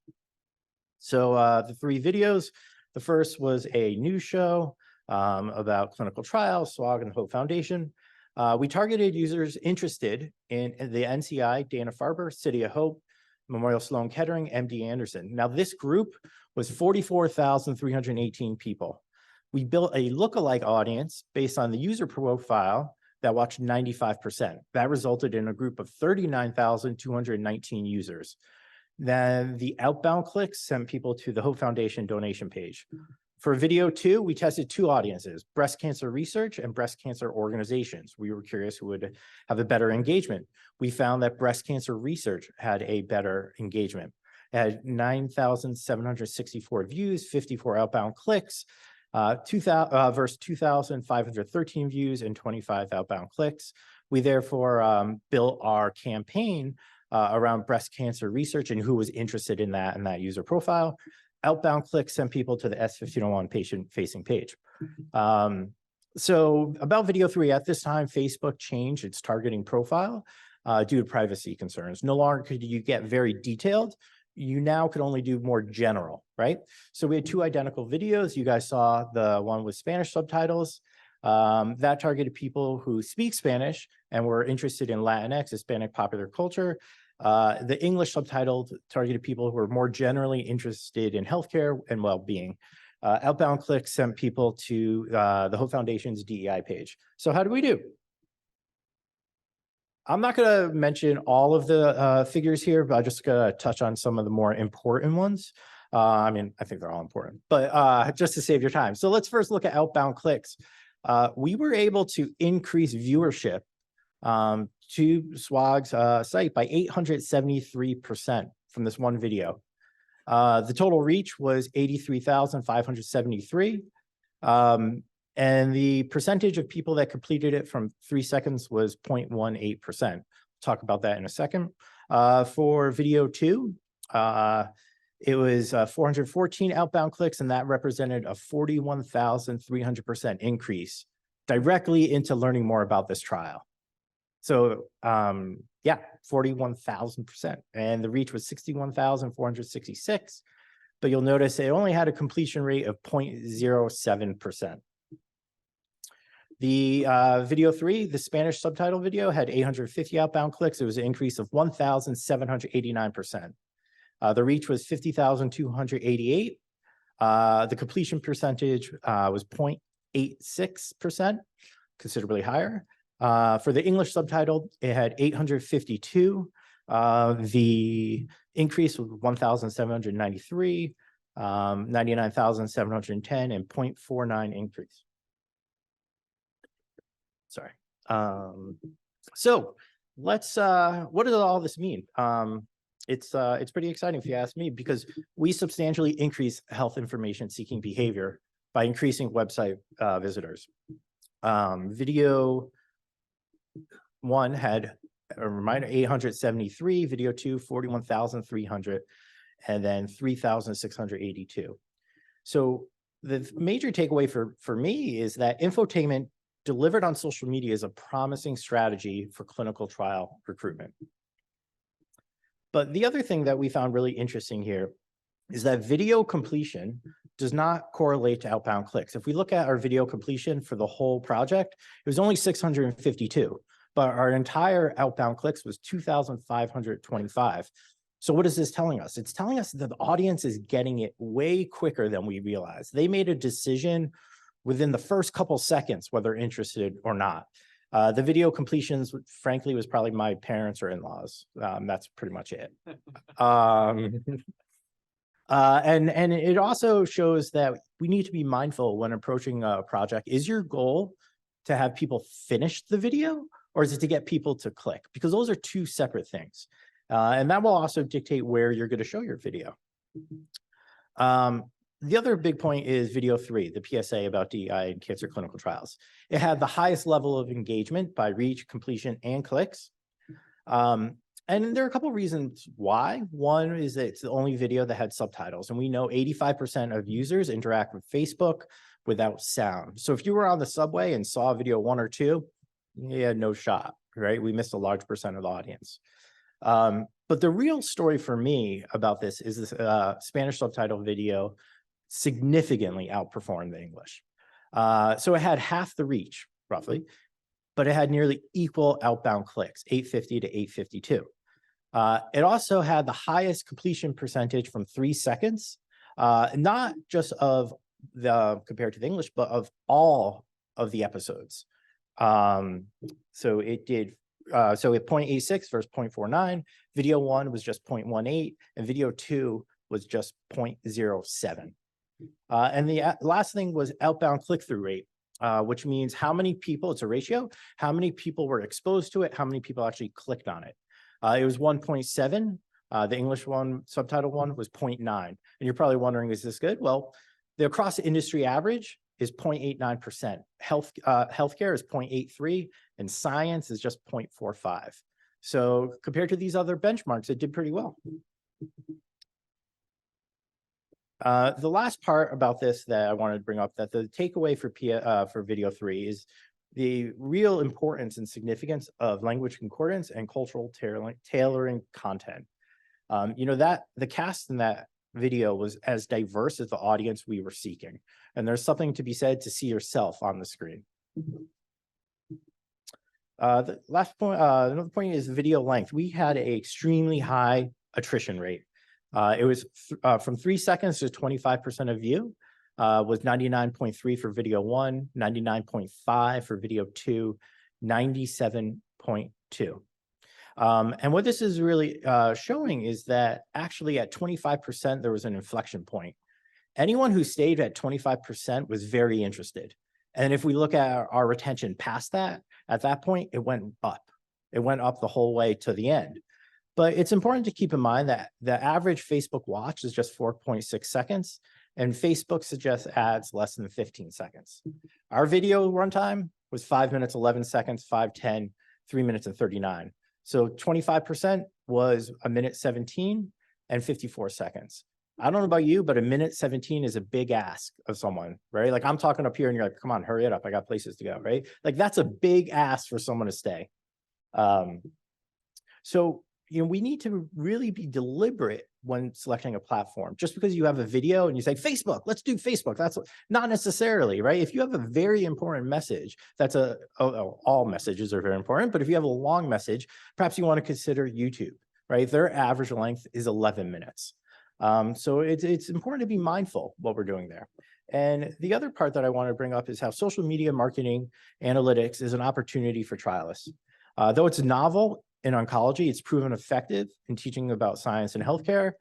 So the 3 videos, the first was a news show about clinical trials, SWOG and the Hope Foundation. We targeted users interested in the NCI, Dana-Farber, City of Hope, Memorial Sloan Kettering, MD Anderson. Now this group was 44,318 people. We built a lookalike audience based on the user profile that watched 95%. That resulted in a group of 39,219 users. Then the outbound clicks sent people to the Hope Foundation donation page. For video 2, we tested 2 audiences, breast cancer research and breast cancer organizations. We were curious who would have a better engagement. We found that breast cancer research had a better engagement. It had 9,764 views, 54 outbound clicks, versus 2,513 views and 25 outbound clicks. We therefore built our campaign around breast cancer research and who was interested in that user profile. Outbound clicks send people to the S1501 patient-facing page. So about video 3, at this time, Facebook changed its targeting profile due to privacy concerns. No longer could you get very detailed. You now could only do more general, right? So we had 2 identical videos. You guys saw the one with Spanish subtitles. That targeted people who speak Spanish and were interested in Latinx, Hispanic popular culture. The English subtitled targeted people who are more generally interested in healthcare and well-being. Outbound clicks sent people to the Hope Foundation's DEI page. So how do we do? I'm not going to mention all of the figures here, but I'm just going to touch on some of the more important ones. I mean, I think they're all important, but just to save your time. So let's first look at outbound clicks. We were able to increase viewership to SWOG's site by 873% from this one video. The total reach was 83,573. And the percentage of people that completed it from 3 seconds was 0.18%. Talk about that in a second. For video 2, it was 414 outbound clicks, and that represented a 41,300% increase directly into learning more about this trial. So yeah, 41,000%. And the reach was 61,466. But you'll notice it only had a completion rate of 0.07%. The video 3, the Spanish subtitle video, had 850 outbound clicks. It was an increase of 1,789%. The reach was 50,288. The completion percentage was 0.86%, considerably higher. For the English subtitle, it had 852. The increase was 1,793, 99,710, and 0.49 increase. Sorry. So let's, what does all this mean? It's pretty exciting if you ask me, because we substantially increase health information seeking behavior by increasing website visitors. Video one had a reminder 873, video two 41,300, and then 3,682. So the major takeaway for me is that infotainment delivered on social media is a promising strategy for clinical trial recruitment. But the other thing that we found really interesting here is that video completion does not correlate to outbound clicks. If we look at our video completion for the whole project, it was only 652, but our entire outbound clicks was 2,525. So what is this telling us? It's telling us that the audience is getting it way quicker than we realized. They made a decision within the first couple seconds whether interested or not. The video completions, frankly, was probably my parents or in-laws. That's pretty much it. And it also shows that we need to be mindful when approaching a project. Is your goal to have people finish the video, or is it to get people to click? Because those are two separate things. And that will also dictate where you're going to show your video. The other big point is video 3, the PSA about DEI and cancer clinical trials. It had the highest level of engagement by reach, completion, and clicks. And there are a couple of reasons why. One is that it's the only video that had subtitles, and we know 85% of users interact with Facebook without sound. So if you were on the subway and saw video 1 or 2, you had no shot, right? We missed a large percent of the audience. But the real story for me about this is this Spanish subtitle video significantly outperformed the English. So it had half the reach, roughly, but it had nearly equal outbound clicks, 850 to 852. It also had the highest completion percentage from 3 seconds, not just of the compared to the English, but of all of the episodes. So it did, so at 0.86 versus 0.49, video 1 was just 0.18, and video 2 was just 0.07. And the last thing was outbound click-through rate, which means how many people, it's a ratio, how many people were exposed to it, how many people actually clicked on it. It was 1.7. The English one, subtitle one, was 0.9. And you're probably wondering, is this good? Well, the across the industry average is 0.89%. Healthcare is 0.83, and science is just 0.45. So compared to these other benchmarks, it did pretty well. The last part about this that I wanted to bring up, that the takeaway for video 3 is the real importance and significance of language concordance and cultural tailoring content. You know, that the cast in that video was as diverse as the audience we were seeking. And there's something to be said to see yourself on the screen. The last point, another point is video length. We had an extremely high attrition rate. It was from 3 seconds to 25% of view, was 99.3 for video 1, 99.5 for video 2, 97.2. And what this is really showing is that actually at 25%, there was an inflection point. Anyone who stayed at 25% was very interested. And if we look at our retention past that, at that point, it went up. It went up the whole way to the end. But it's important to keep in mind that the average Facebook watch is just 4.6 seconds, and Facebook suggests ads less than 15 seconds. Our video runtime was 5 minutes, 11 seconds, 5:10, 3 minutes and 39. So 25% was 1:17 and 54 seconds. I don't know about you, but 1:17 is a big ask of someone, right? Like I'm talking up here and you're like, come on, hurry it up. I got places to go, right? Like that's a big ask for someone to stay. So, you know, we need to really be deliberate when selecting a platform. Just because you have a video and you say, Facebook, let's do Facebook. That's not necessarily, right? If you have a very important message, that's all messages are very important, but if you have a long message, perhaps you want to consider YouTube, right? Their average length is 11 minutes. So it's important to be mindful what we're doing there. And the other part that I want to bring up is how social media marketing analytics is an opportunity for trialists. Though it's novel in oncology, it's proven effective in teaching about science and healthcare.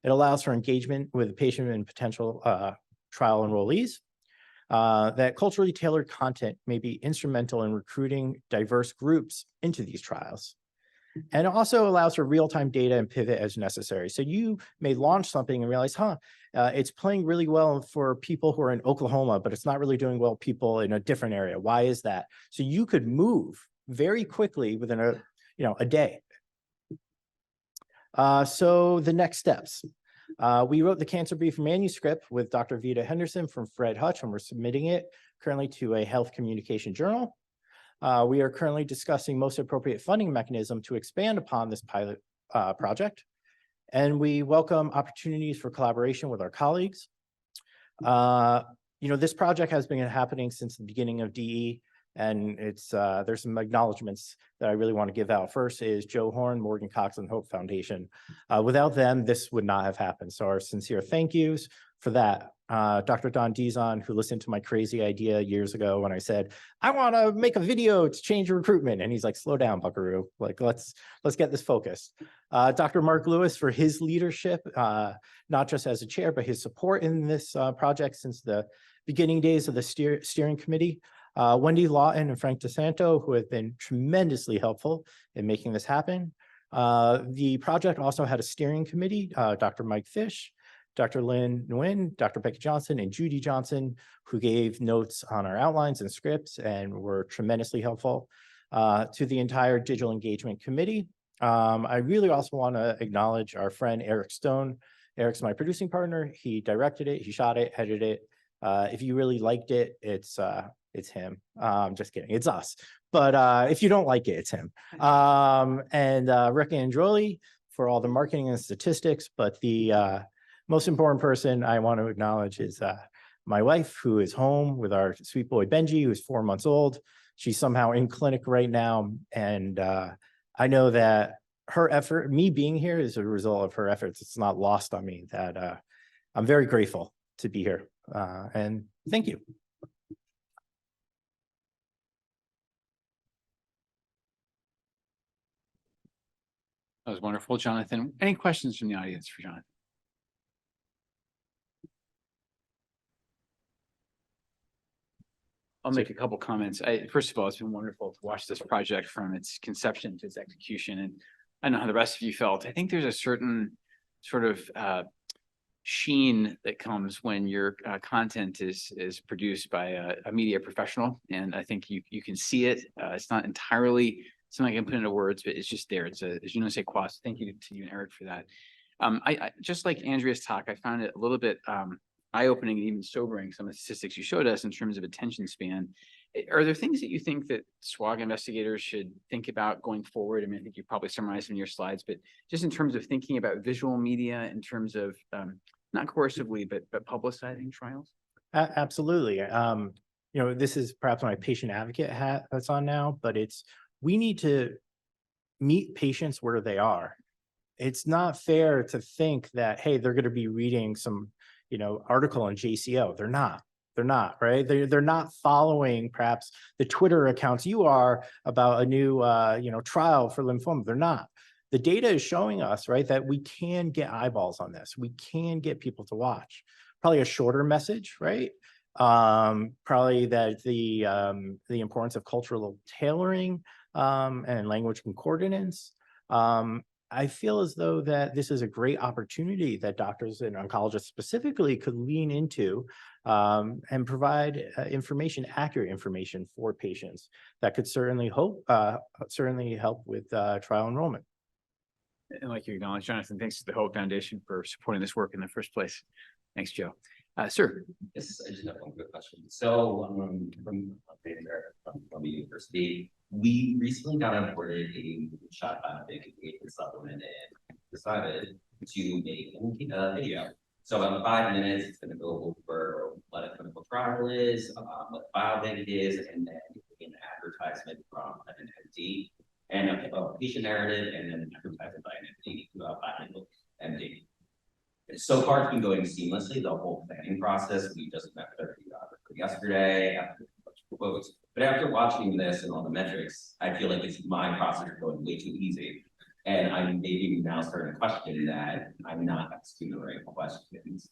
It allows for engagement with patient and potential trial enrollees. That culturally tailored content may be instrumental in recruiting diverse groups into these trials. And it also allows for real-time data and pivot as necessary. So you may launch something and realize, it's playing really well for people who are in Oklahoma, but it's not really doing well people in a different area. Why is that? So you could move very quickly within a day. So the next steps. We wrote the Cancer Brief manuscript with Dr. Vita Henderson from Fred Hutch, and we're submitting it currently to a health communication journal. We are currently discussing most appropriate funding mechanism to expand upon this pilot project. And we welcome opportunities for collaboration with our colleagues. This project has been happening since the beginning of DE, and there's some acknowledgements that I really want to give out. First is Joe Horn, Morgan Cox, and Hope Foundation. Without them, this would not have happened. So our sincere thank yous for that. Dr. Don Dizon, who listened to my crazy idea years ago when I said, I want to make a video to change recruitment. And he's like, slow down, buckaroo. Like, let's get this focused. Dr. Mark Lewis for his leadership, not just as a chair, but his support in this project since the beginning days of the steering committee. Wendy Lawton and Frank DeSanto, who have been tremendously helpful in making this happen. The project also had a steering committee, Dr. Mike Fish, Dr. Lynn Nguyen, Dr. Becky Johnson, and Judy Johnson, who gave notes on our outlines and scripts and were tremendously helpful. To the entire digital engagement committee. I really also want to acknowledge our friend Eric Stone. Eric's my producing partner. He directed it, he shot it, edited it. If you really liked it, it's him. Just kidding, it's us. But if you don't like it, it's him. And Rick Androli for all the marketing and statistics. But the most important person I want to acknowledge is my wife, who is home with our sweet boy Benji, who's 4 months old. She's somehow in clinic right now. And I know that her effort, me being here, is a result of her efforts. It's not lost on me that I'm very grateful to be here. And thank you. That was wonderful, Jonathan. Any questions from the audience for Jonathan? I'll make a couple comments. First of all, it's been wonderful to watch this project from its conception to its execution. And I don't know how the rest of you felt. I think there's a certain sort of sheen that comes when your content is produced by a media professional. And I think you can see it. It's not entirely something I can put into words, but it's just there. It's a, as you know, say, quas. Thank you to you and Eric for that. I just like Andrea's talk, I found it a little bit eye-opening and even sobering, some of the statistics you showed us in terms of attention span. Are there things that you think that SWOG investigators should think about going forward? I mean, I think you probably summarized in your slides, but just in terms of thinking about visual media, in terms of not coercively, but publicizing trials? Absolutely. This is perhaps my patient advocate hat that's on now, but we need to meet patients where they are. It's not fair to think that, hey, they're going to be reading some article on JCO. They're not, right? They're not following perhaps the Twitter accounts you are about a new, trial for lymphoma. They're not. The data is showing us, right, that we can get eyeballs on this. We can get people to watch. Probably a shorter message, right? Probably that the importance of cultural tailoring and language concordance. I feel as though that this is a great opportunity that doctors and oncologists specifically could lean into and provide accurate information for patients that could certainly help with trial enrollment. And like you acknowledge, Jonathan, thanks to the Hope Foundation for supporting this work in the first place. Thanks, Joe. Sir. Yes, I just have one quick question. So from Columbia University, we recently got onboarded a shot biotech engagement supplement and decided to make a video. So about 5 minutes, it's going to go over what a clinical trial is, what biobank is, and then an advertisement from an MD, and a patient narrative, and then an advertisement by an MD, by an MD. So far, it's been going seamlessly, the whole planning process. We just met with yesterday after quotes. But after watching this and all the metrics, I feel like it's my process is going way too easy. And I'm maybe now starting to question that I'm not asking the right questions.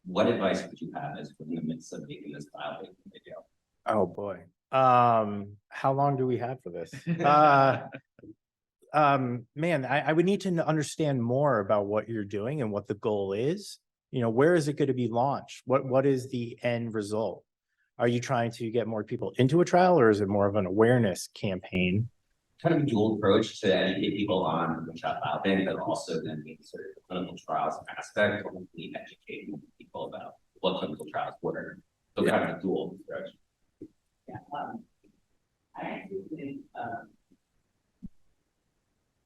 What advice would you have as we're in the midst of making this biobank video? Oh boy. How long do we have for this? Man, I would need to understand more about what you're doing and what the goal is. Where is it going to be launched? What is the end result? Are you trying to get more people into a trial, or is it more of an awareness campaign? kind of dual approach to educate people on the CHOP biobank, but also then being sort of the clinical trials aspect, or hopefully educating people about what clinical trials were. So kind of a dual approach. Yeah, I actually think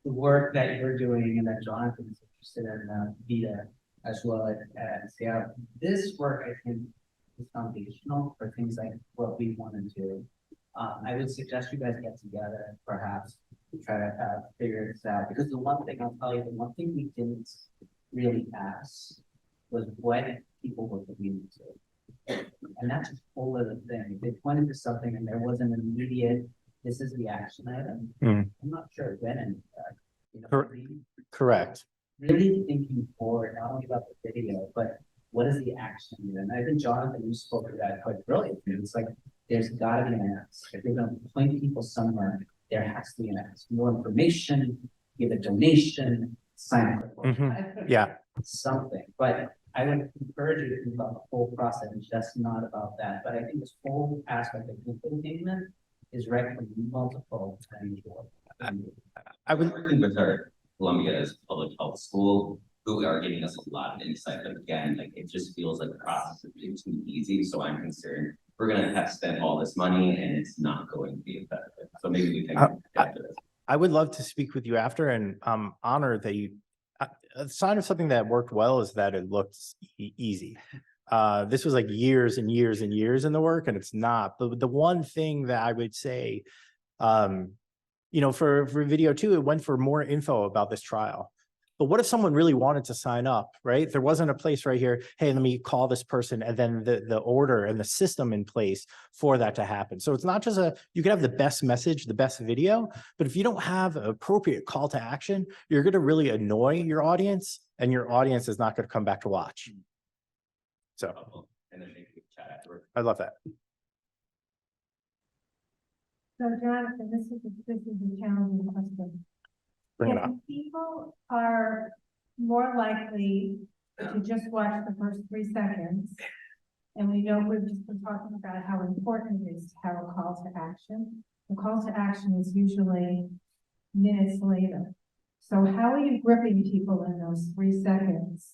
the work that you're doing and that Jonathan is interested in via as well as yeah, this work I think is foundational for things like what we want to do. I would suggest you guys get together and perhaps try to figure this out, because the one thing I'll tell you, the one thing we didn't really ask was what people were committing to. And that's a whole other thing. They pointed to something and there wasn't an immediate, this is the action item. I'm not sure when and you know, Correct. really thinking forward, not only about the video, but what is the action? And I think Jonathan, you spoke to that quite brilliantly. It's like, there's gotta be an ask. If they're gonna point people somewhere, there has to be an ask. More information, give a donation, sign up. Yeah. Something, but I would encourage you to think about the whole process. It's just not about that. But I think this whole aspect of clinical engagement is right from multiple and I would working with our Columbia's public health school, who are giving us a lot of insight, but again, like it just feels like the process is being too easy. So I'm concerned we're gonna have spent all this money and it's not going to be effective. So maybe we can get to this. I would love to speak with you after, and I'm honored that you. A sign of something that worked well is that it looked easy. This was like years and years and years in the work, and it's not. But the one thing that I would say, you know, for video two, it went for more info about this trial. But what if someone really wanted to sign up, right? There wasn't a place right here, hey, let me call this person, and then the order and the system in place for that to happen. So it's not just you can have the best message, the best video, but if you don't have an appropriate call to action, you're going to really annoy your audience, and your audience is not going to come back to watch. So And then maybe we can chat afterwards. I love that. So Jonathan, this is a challenging question. Bring it If up. people are more likely to just watch the first 3 seconds, and we know we've just been talking about how important it is to have a call to action. The call to action is usually minutes later. So how are you gripping people in those 3 seconds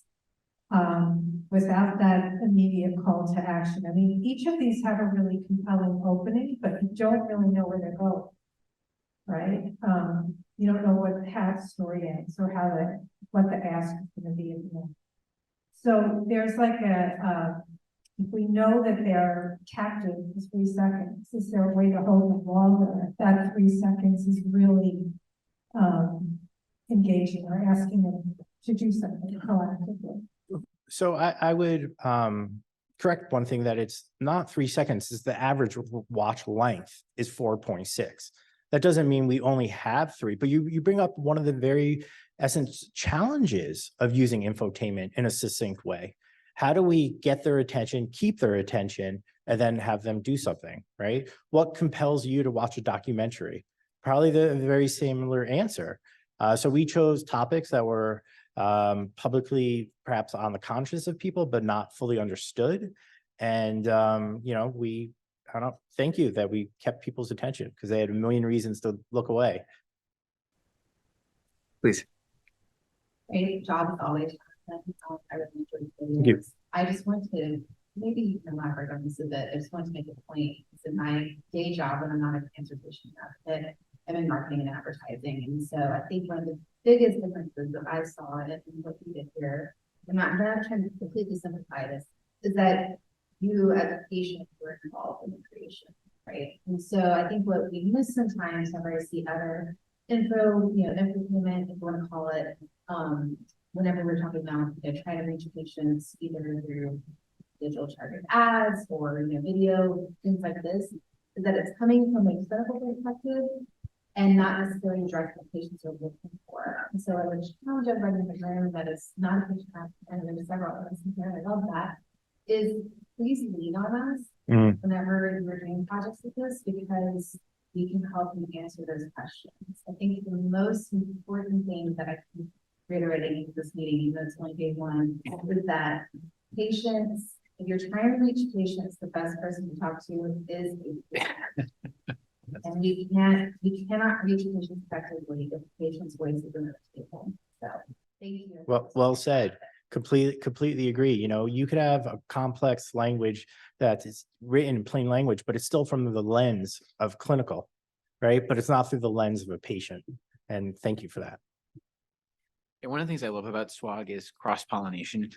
without that immediate call to action? I mean, each of these have a really compelling opening, but you don't really know where they're going, right? You don't know how the story ends or what the ask is going to be at the end. So there's like if we know that they're captive for 3 seconds, is there a way to hold them longer if that 3 seconds is really engaging or asking them to do something proactively? So I would correct one thing, that it's not 3 seconds, it's the average watch length is 4.6. That doesn't mean we only have 3, but you bring up one of the very essence challenges of using infotainment in a succinct way. How do we get their attention, keep their attention, and then have them do something, right? What compels you to watch a documentary? Probably the very similar answer. So we chose topics that were publicly perhaps on the conscience of people, but not fully understood. And, you know, I don't thank you that we kept people's attention, because they had a million reasons to look away. Please. Great job as always. I really enjoyed the Thank you. videos. I just want to, maybe you can elaborate on this a bit. I just want to make a point. It's in my day job when I'm not a cancer patient advocate, I'm in marketing and advertising. And so I think one of the biggest differences that I saw and what we did here, I'm not trying to completely simplify this, is that you as a patient were involved in the creation, right? And so I think what we miss sometimes whenever I see other infotainment, if you want to call it, whenever we're talking about trying to reach patients either through digital targeted ads or video, things like this, is that it's coming from a clinical perspective and not necessarily directly what patients are looking for. And so I would challenge everybody in the room that is not a patient advocate, and there's several of us in here, I love that, is please lean on us whenever you're doing projects like this, because we can help you answer those questions. I think the most important thing that I keep reiterating in this meeting, even though it's only day one, is that patients, if you're trying to reach patients, the best person to talk to is a patient. And we cannot reach patients effectively if the patient's voice is in the table. So, thank you. Well said. Completely agree. You know, you could have a complex language that is written in plain language, but it's still from the lens of clinical, right? But it's not through the lens of a patient. And thank you for that. And one of the things I love about SWOG is cross-pollination.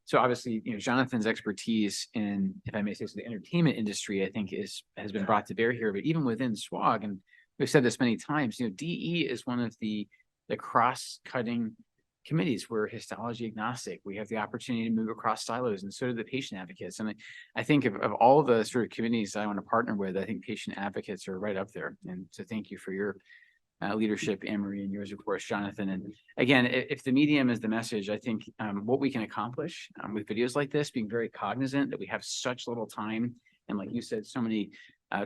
So obviously, you know, Jonathan's expertise in, if I may say so, the entertainment industry, I think has been brought to bear here. But even within SWOG, and we've said this many times, you know, DE is one of the cross-cutting committees. We're histology agnostic. We have the opportunity to move across silos, and so do the patient advocates. And I think of all the sort of committees I want to partner with, I think patient advocates are right up there. And so thank you for your leadership, Anne-Marie, and yours, of course, Jonathan. And again, if the medium is the message, I think what we can accomplish with videos like this, being very cognizant that we have such little time, and like you said, so many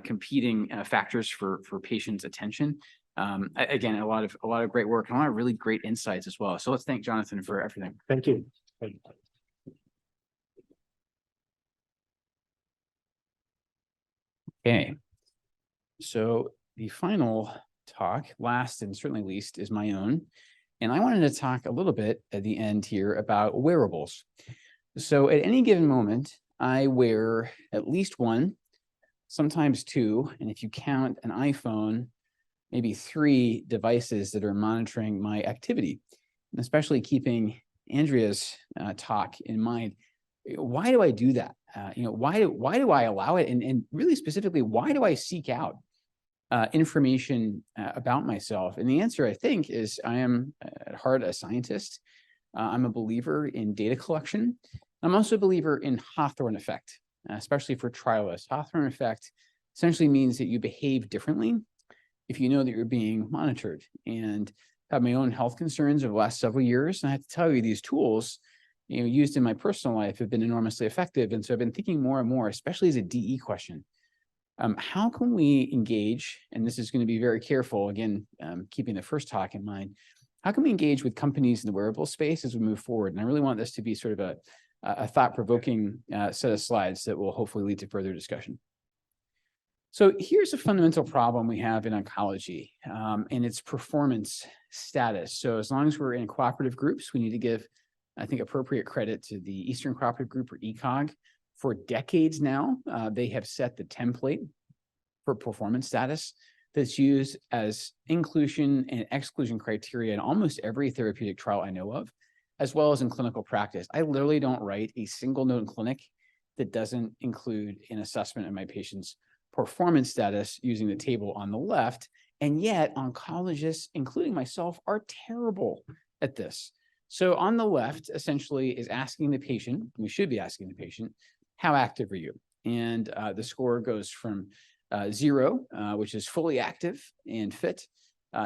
competing factors for patients' attention. Again, a lot of great work and a lot of really great insights as well. So let's thank Jonathan for everything. Thank you. Okay. So the final talk, last and certainly least, is my own. And I wanted to talk a little bit at the end here about wearables. So at any given moment, I wear at least one, sometimes two, and if you count an iPhone, maybe 3 devices that are monitoring my activity, and especially keeping Andrea's talk in mind. Why do I do that? Why do I allow it? And really specifically, why do I seek out information about myself? And the answer, I think, is I am at heart a scientist. I'm a believer in data collection. I'm also a believer in Hawthorne effect, especially for trialists. Hawthorne effect essentially means that you behave differently if you know that you're being monitored. And I have my own health concerns over the last several years. And I have to tell you, these tools, used in my personal life have been enormously effective. And so I've been thinking more and more, especially as a DE question. How can we engage, and this is going to be very careful, again, keeping the first talk in mind, how can we engage with companies in the wearable space as we move forward? And I really want this to be sort of a thought-provoking set of slides that will hopefully lead to further discussion. So here's a fundamental problem we have in oncology, and it's performance status. So as long as we're in cooperative groups, we need to give, I think, appropriate credit to the Eastern Cooperative Group, or ECOG. For decades now, they have set the template for performance status that's used as inclusion and exclusion criteria in almost every therapeutic trial I know of, as well as in clinical practice. I literally don't write a single note in clinic that doesn't include an assessment of my patient's performance status using the table on the left. And yet oncologists, including myself, are terrible at this. So on the left, essentially, is asking the patient, we should be asking the patient, how active are you? And the score goes from 0, which is fully active and fit,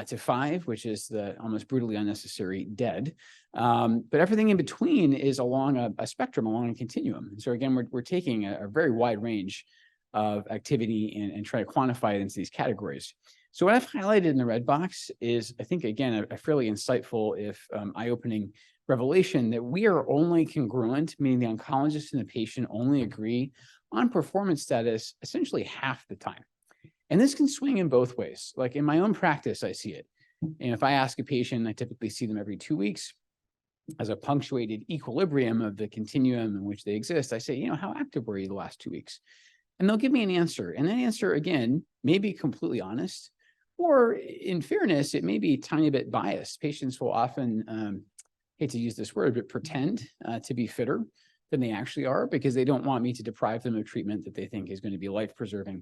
to 5, which is the almost brutally unnecessary dead. But everything in between is along a spectrum, along a continuum. So again, we're taking a very wide range of activity and try to quantify it into these categories. So what I've highlighted in the red box is, I think, again, a fairly insightful, if eye-opening revelation, that we are only congruent, meaning the oncologist and the patient only agree on performance status essentially half the time. And this can swing in both ways. Like in my own practice, I see it. And if I ask a patient, I typically see them every 2 weeks as a punctuated equilibrium of the continuum in which they exist. I say, how active were you the last 2 weeks? And they'll give me an answer. And that answer, again, may be completely honest, or in fairness, it may be a tiny bit biased. Patients will often, hate to use this word, but pretend to be fitter than they actually are, because they don't want me to deprive them of treatment that they think is going to be life-preserving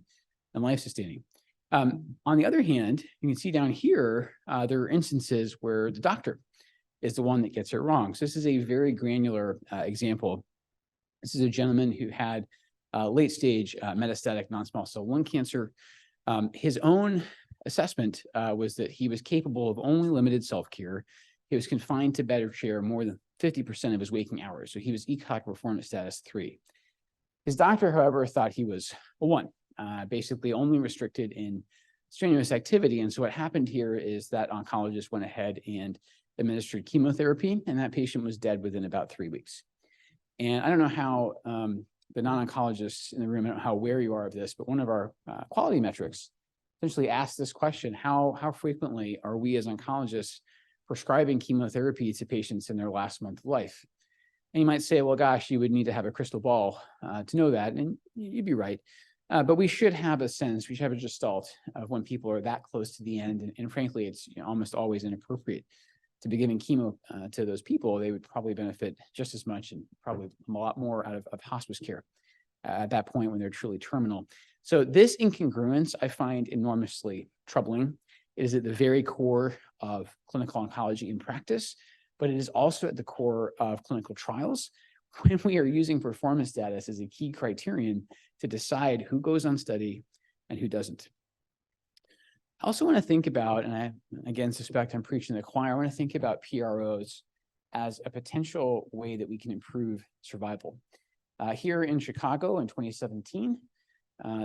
and life-sustaining. On the other hand, you can see down here, there are instances where the doctor is the one that gets it wrong. So this is a very granular example. This is a gentleman who had late-stage metastatic non-small cell lung cancer. His own assessment was that he was capable of only limited self-care. He was confined to bed or chair more than 50% of his waking hours. So he was ECOG performance status 3. His doctor, however, thought he was a 1, basically only restricted in strenuous activity. And so what happened here is that oncologist went ahead and administered chemotherapy, and that patient was dead within about 3 weeks. And I don't know how the non-oncologists in the room, I don't know how aware you are of this, but one of our quality metrics essentially ask this question: how frequently are we as oncologists prescribing chemotherapy to patients in their last month of life? And you might say, well, gosh, you would need to have a crystal ball to know that, and you'd be right. But we should have a sense, we should have a gestalt of when people are that close to the end. And frankly, it's almost always inappropriate to be giving chemo to those people. They would probably benefit just as much and probably a lot more out of hospice care at that point when they're truly terminal. So this incongruence I find enormously troubling. It is at the very core of clinical oncology in practice, but it is also at the core of clinical trials when we are using performance status as a key criterion to decide who goes on study and who doesn't. I also want to think about, and I again suspect I'm preaching to the choir, I want to think about PROs as a potential way that we can improve survival. Here in Chicago in 2017,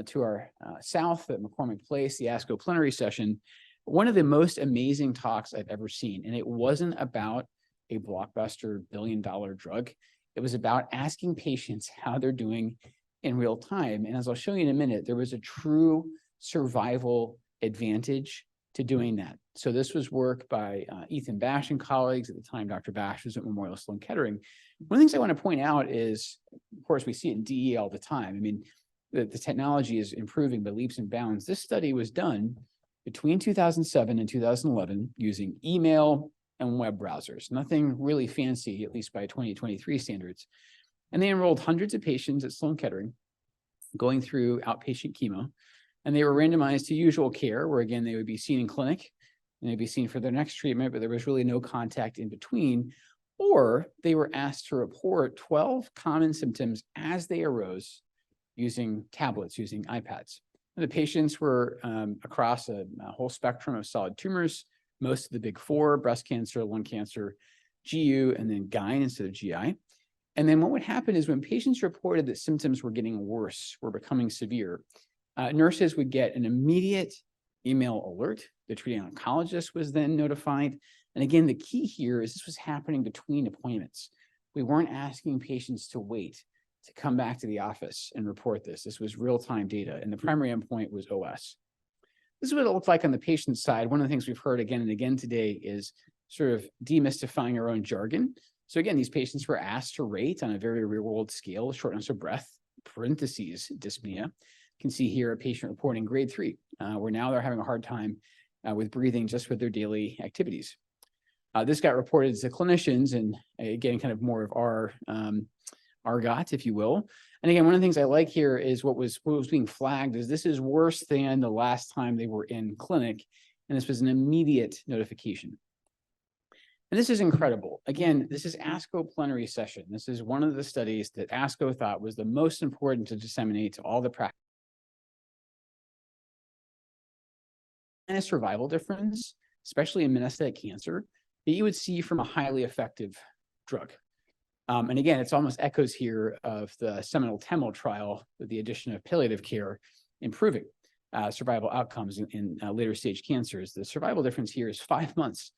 to our south at McCormick Place, the ASCO plenary session, one of the most amazing talks I've ever seen. And it wasn't about a blockbuster billion-dollar drug. It was about asking patients how they're doing in real time. And as I'll show you in a minute, there was a true survival advantage to doing that. So this was work by Ethan Bash and colleagues. At the time, Dr. Bash was at Memorial Sloan Kettering. One of the things I want to point out is, of course, we see it in DE all the time. I mean, the technology is improving by leaps and bounds. This study was done between 2007 and 2011 using email and web browsers, nothing really fancy, at least by 2023 standards. And they enrolled hundreds of patients at Sloan Kettering going through outpatient chemo. And they were randomized to usual care, where again, they would be seen in clinic and they'd be seen for their next treatment, but there was really no contact in between. Or they were asked to report 12 common symptoms as they arose using tablets, using iPads. And the patients were across a whole spectrum of solid tumors, most of the big four: breast cancer, lung cancer, GU, and then GYN instead of GI. And then what would happen is when patients reported that symptoms were getting worse, were becoming severe, nurses would get an immediate email alert. The treating oncologist was then notified. And again, the key here is this was happening between appointments. We weren't asking patients to wait to come back to the office and report this. This was real-time data, and the primary endpoint was OS. This is what it looked like on the patient side. One of the things we've heard again and again today is sort of demystifying our own jargon. So again, these patients were asked to rate on a very real-world scale: shortness of breath, parentheses, dyspnea. You can see here a patient reporting grade 3, where now they're having a hard time with breathing just with their daily activities. This got reported to clinicians, and again, kind of more of our argot, if you will. And again, one of the things I like here is what was being flagged is this is worse than the last time they were in clinic, and this was an immediate notification. And this is incredible. Again, this is ASCO plenary session. This is one of the studies that ASCO thought was the most important to disseminate to all the practice. And a survival difference, especially in metastatic cancer, that you would see from a highly effective drug. And again, it's almost echoes here of the seminal TEMO trial with the addition of palliative care improving survival outcomes in later stage cancers. The survival difference here is 5 months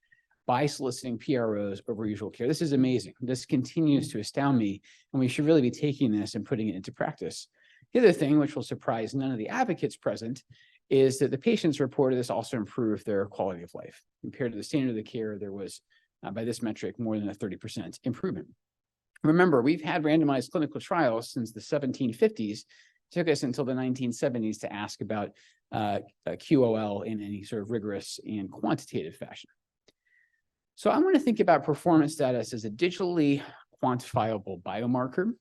by soliciting PROs over usual care. This is amazing. This continues to astound me, and we should really be taking this and putting it into practice. The other thing, which will surprise none of the advocates present, is that the patients reported this also improved their quality of life. Compared to the standard of care, there was, by this metric, more than a 30% improvement. Remember, we've had randomized clinical trials since the 1750s. It took us until the 1970s to ask about QOL in any sort of rigorous and quantitative fashion. So I want to think about performance status as a digitally quantifiable biomarker.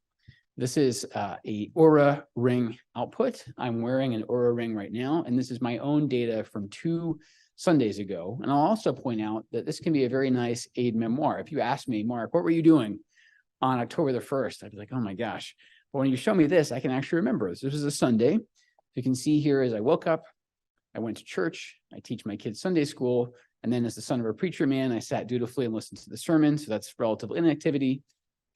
This is a Oura Ring output. I'm wearing an Oura Ring right now, and this is my own data from 2 Sundays ago. And I'll also point out that this can be a very nice aid memoir. If you ask me, Mark, what were you doing on October the 1st? I'd be like, oh my gosh. But when you show me this, I can actually remember this. This was a Sunday. You can see here as I woke up, I went to church, I teach my kids Sunday school, and then as the son of a preacher man, I sat dutifully and listened to the sermon. So that's relative inactivity.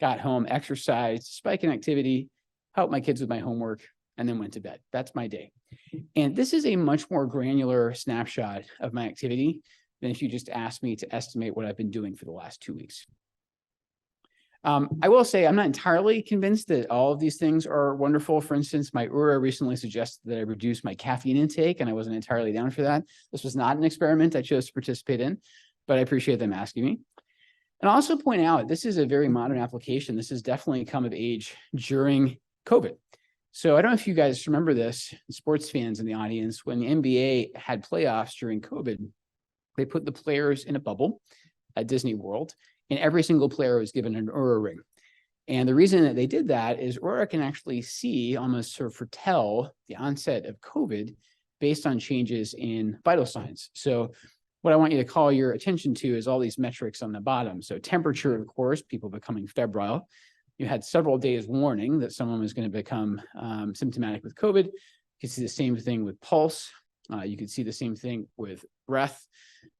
Got home, exercised, spike in activity, helped my kids with my homework, and then went to bed. That's my day. And this is a much more granular snapshot of my activity than if you just asked me to estimate what I've been doing for the last 2 weeks. I will say I'm not entirely convinced that all of these things are wonderful. For instance, my Oura recently suggested that I reduce my caffeine intake, and I wasn't entirely down for that. This was not an experiment I chose to participate in, but I appreciate them asking me. And I'll also point out, this is a very modern application. This has definitely come of age during COVID. So I don't know if you guys remember this, sports fans in the audience, when the NBA had playoffs during COVID, they put the players in a bubble at Disney World, and every single player was given an Oura ring. And the reason that they did that is Oura can actually see, almost sort of foretell the onset of COVID based on changes in vital signs. So what I want you to call your attention to is all these metrics on the bottom. So temperature, of course, people becoming febrile. You had several days warning that someone was going to become symptomatic with COVID. You can see the same thing with pulse. You can see the same thing with breath.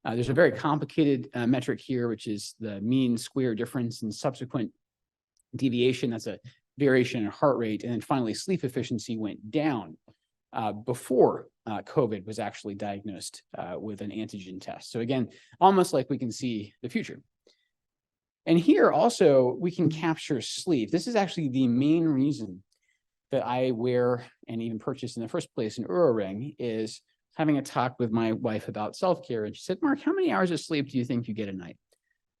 There's a very complicated metric here, which is the mean square difference in subsequent deviation. That's a variation in heart rate. And then finally, sleep efficiency went down before COVID was actually diagnosed with an antigen test. So again, almost like we can see the future. And here also, we can capture sleep. This is actually the main reason that I wear and even purchase in the first place an Oura ring, is having a talk with my wife about self-care. And she said, Mark, how many hours of sleep do you think you get a night?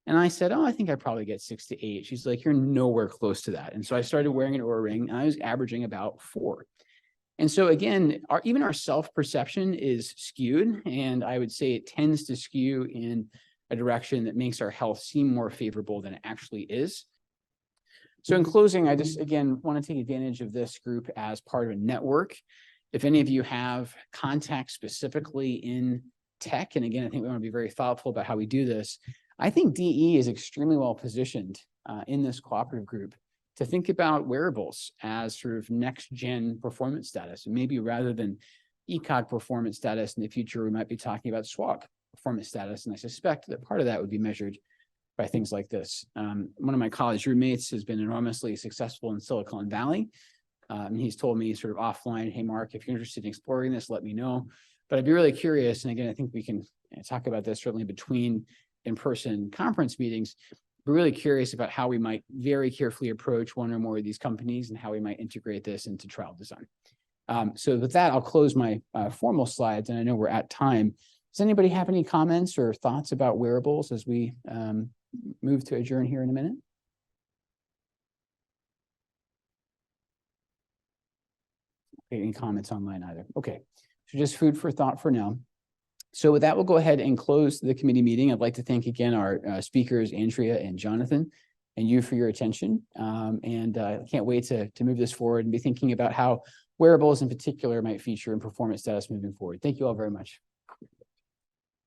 And I said, oh, I think I probably get 6 to 8. She's like, you're nowhere close to that. And so I started wearing an Oura ring, and I was averaging about 4. And so again, even our self-perception is skewed, and I would say it tends to skew in a direction that makes our health seem more favorable than it actually is. So in closing, I just, again, want to take advantage of this group as part of a network. If any of you have contacts specifically in tech, and again, I think we want to be very thoughtful about how we do this, I think DE is extremely well positioned in this cooperative group to think about wearables as sort of next gen performance status. And maybe rather than ECOG performance status in the future, we might be talking about SWOG performance status. And I suspect that part of that would be measured by things like this. One of my college roommates has been enormously successful in Silicon Valley. He's told me sort of offline, hey, Mark, if you're interested in exploring this, let me know. But I'd be really curious. And again, I think we can talk about this certainly between in-person conference meetings. We're really curious about how we might very carefully approach one or more of these companies and how we might integrate this into trial design. So with that, I'll close my formal slides, and I know we're at time. Does anybody have any comments or thoughts about wearables as we move to adjourn here in a minute? Okay, any comments online either? Okay, so just food for thought for now. So with that, we'll go ahead and close the committee meeting. I'd like to thank again our speakers, Andrea and Jonathan, and you for your attention. I can't wait to move this forward and be thinking about how wearables in particular might feature in performance status moving forward. Thank you all very much.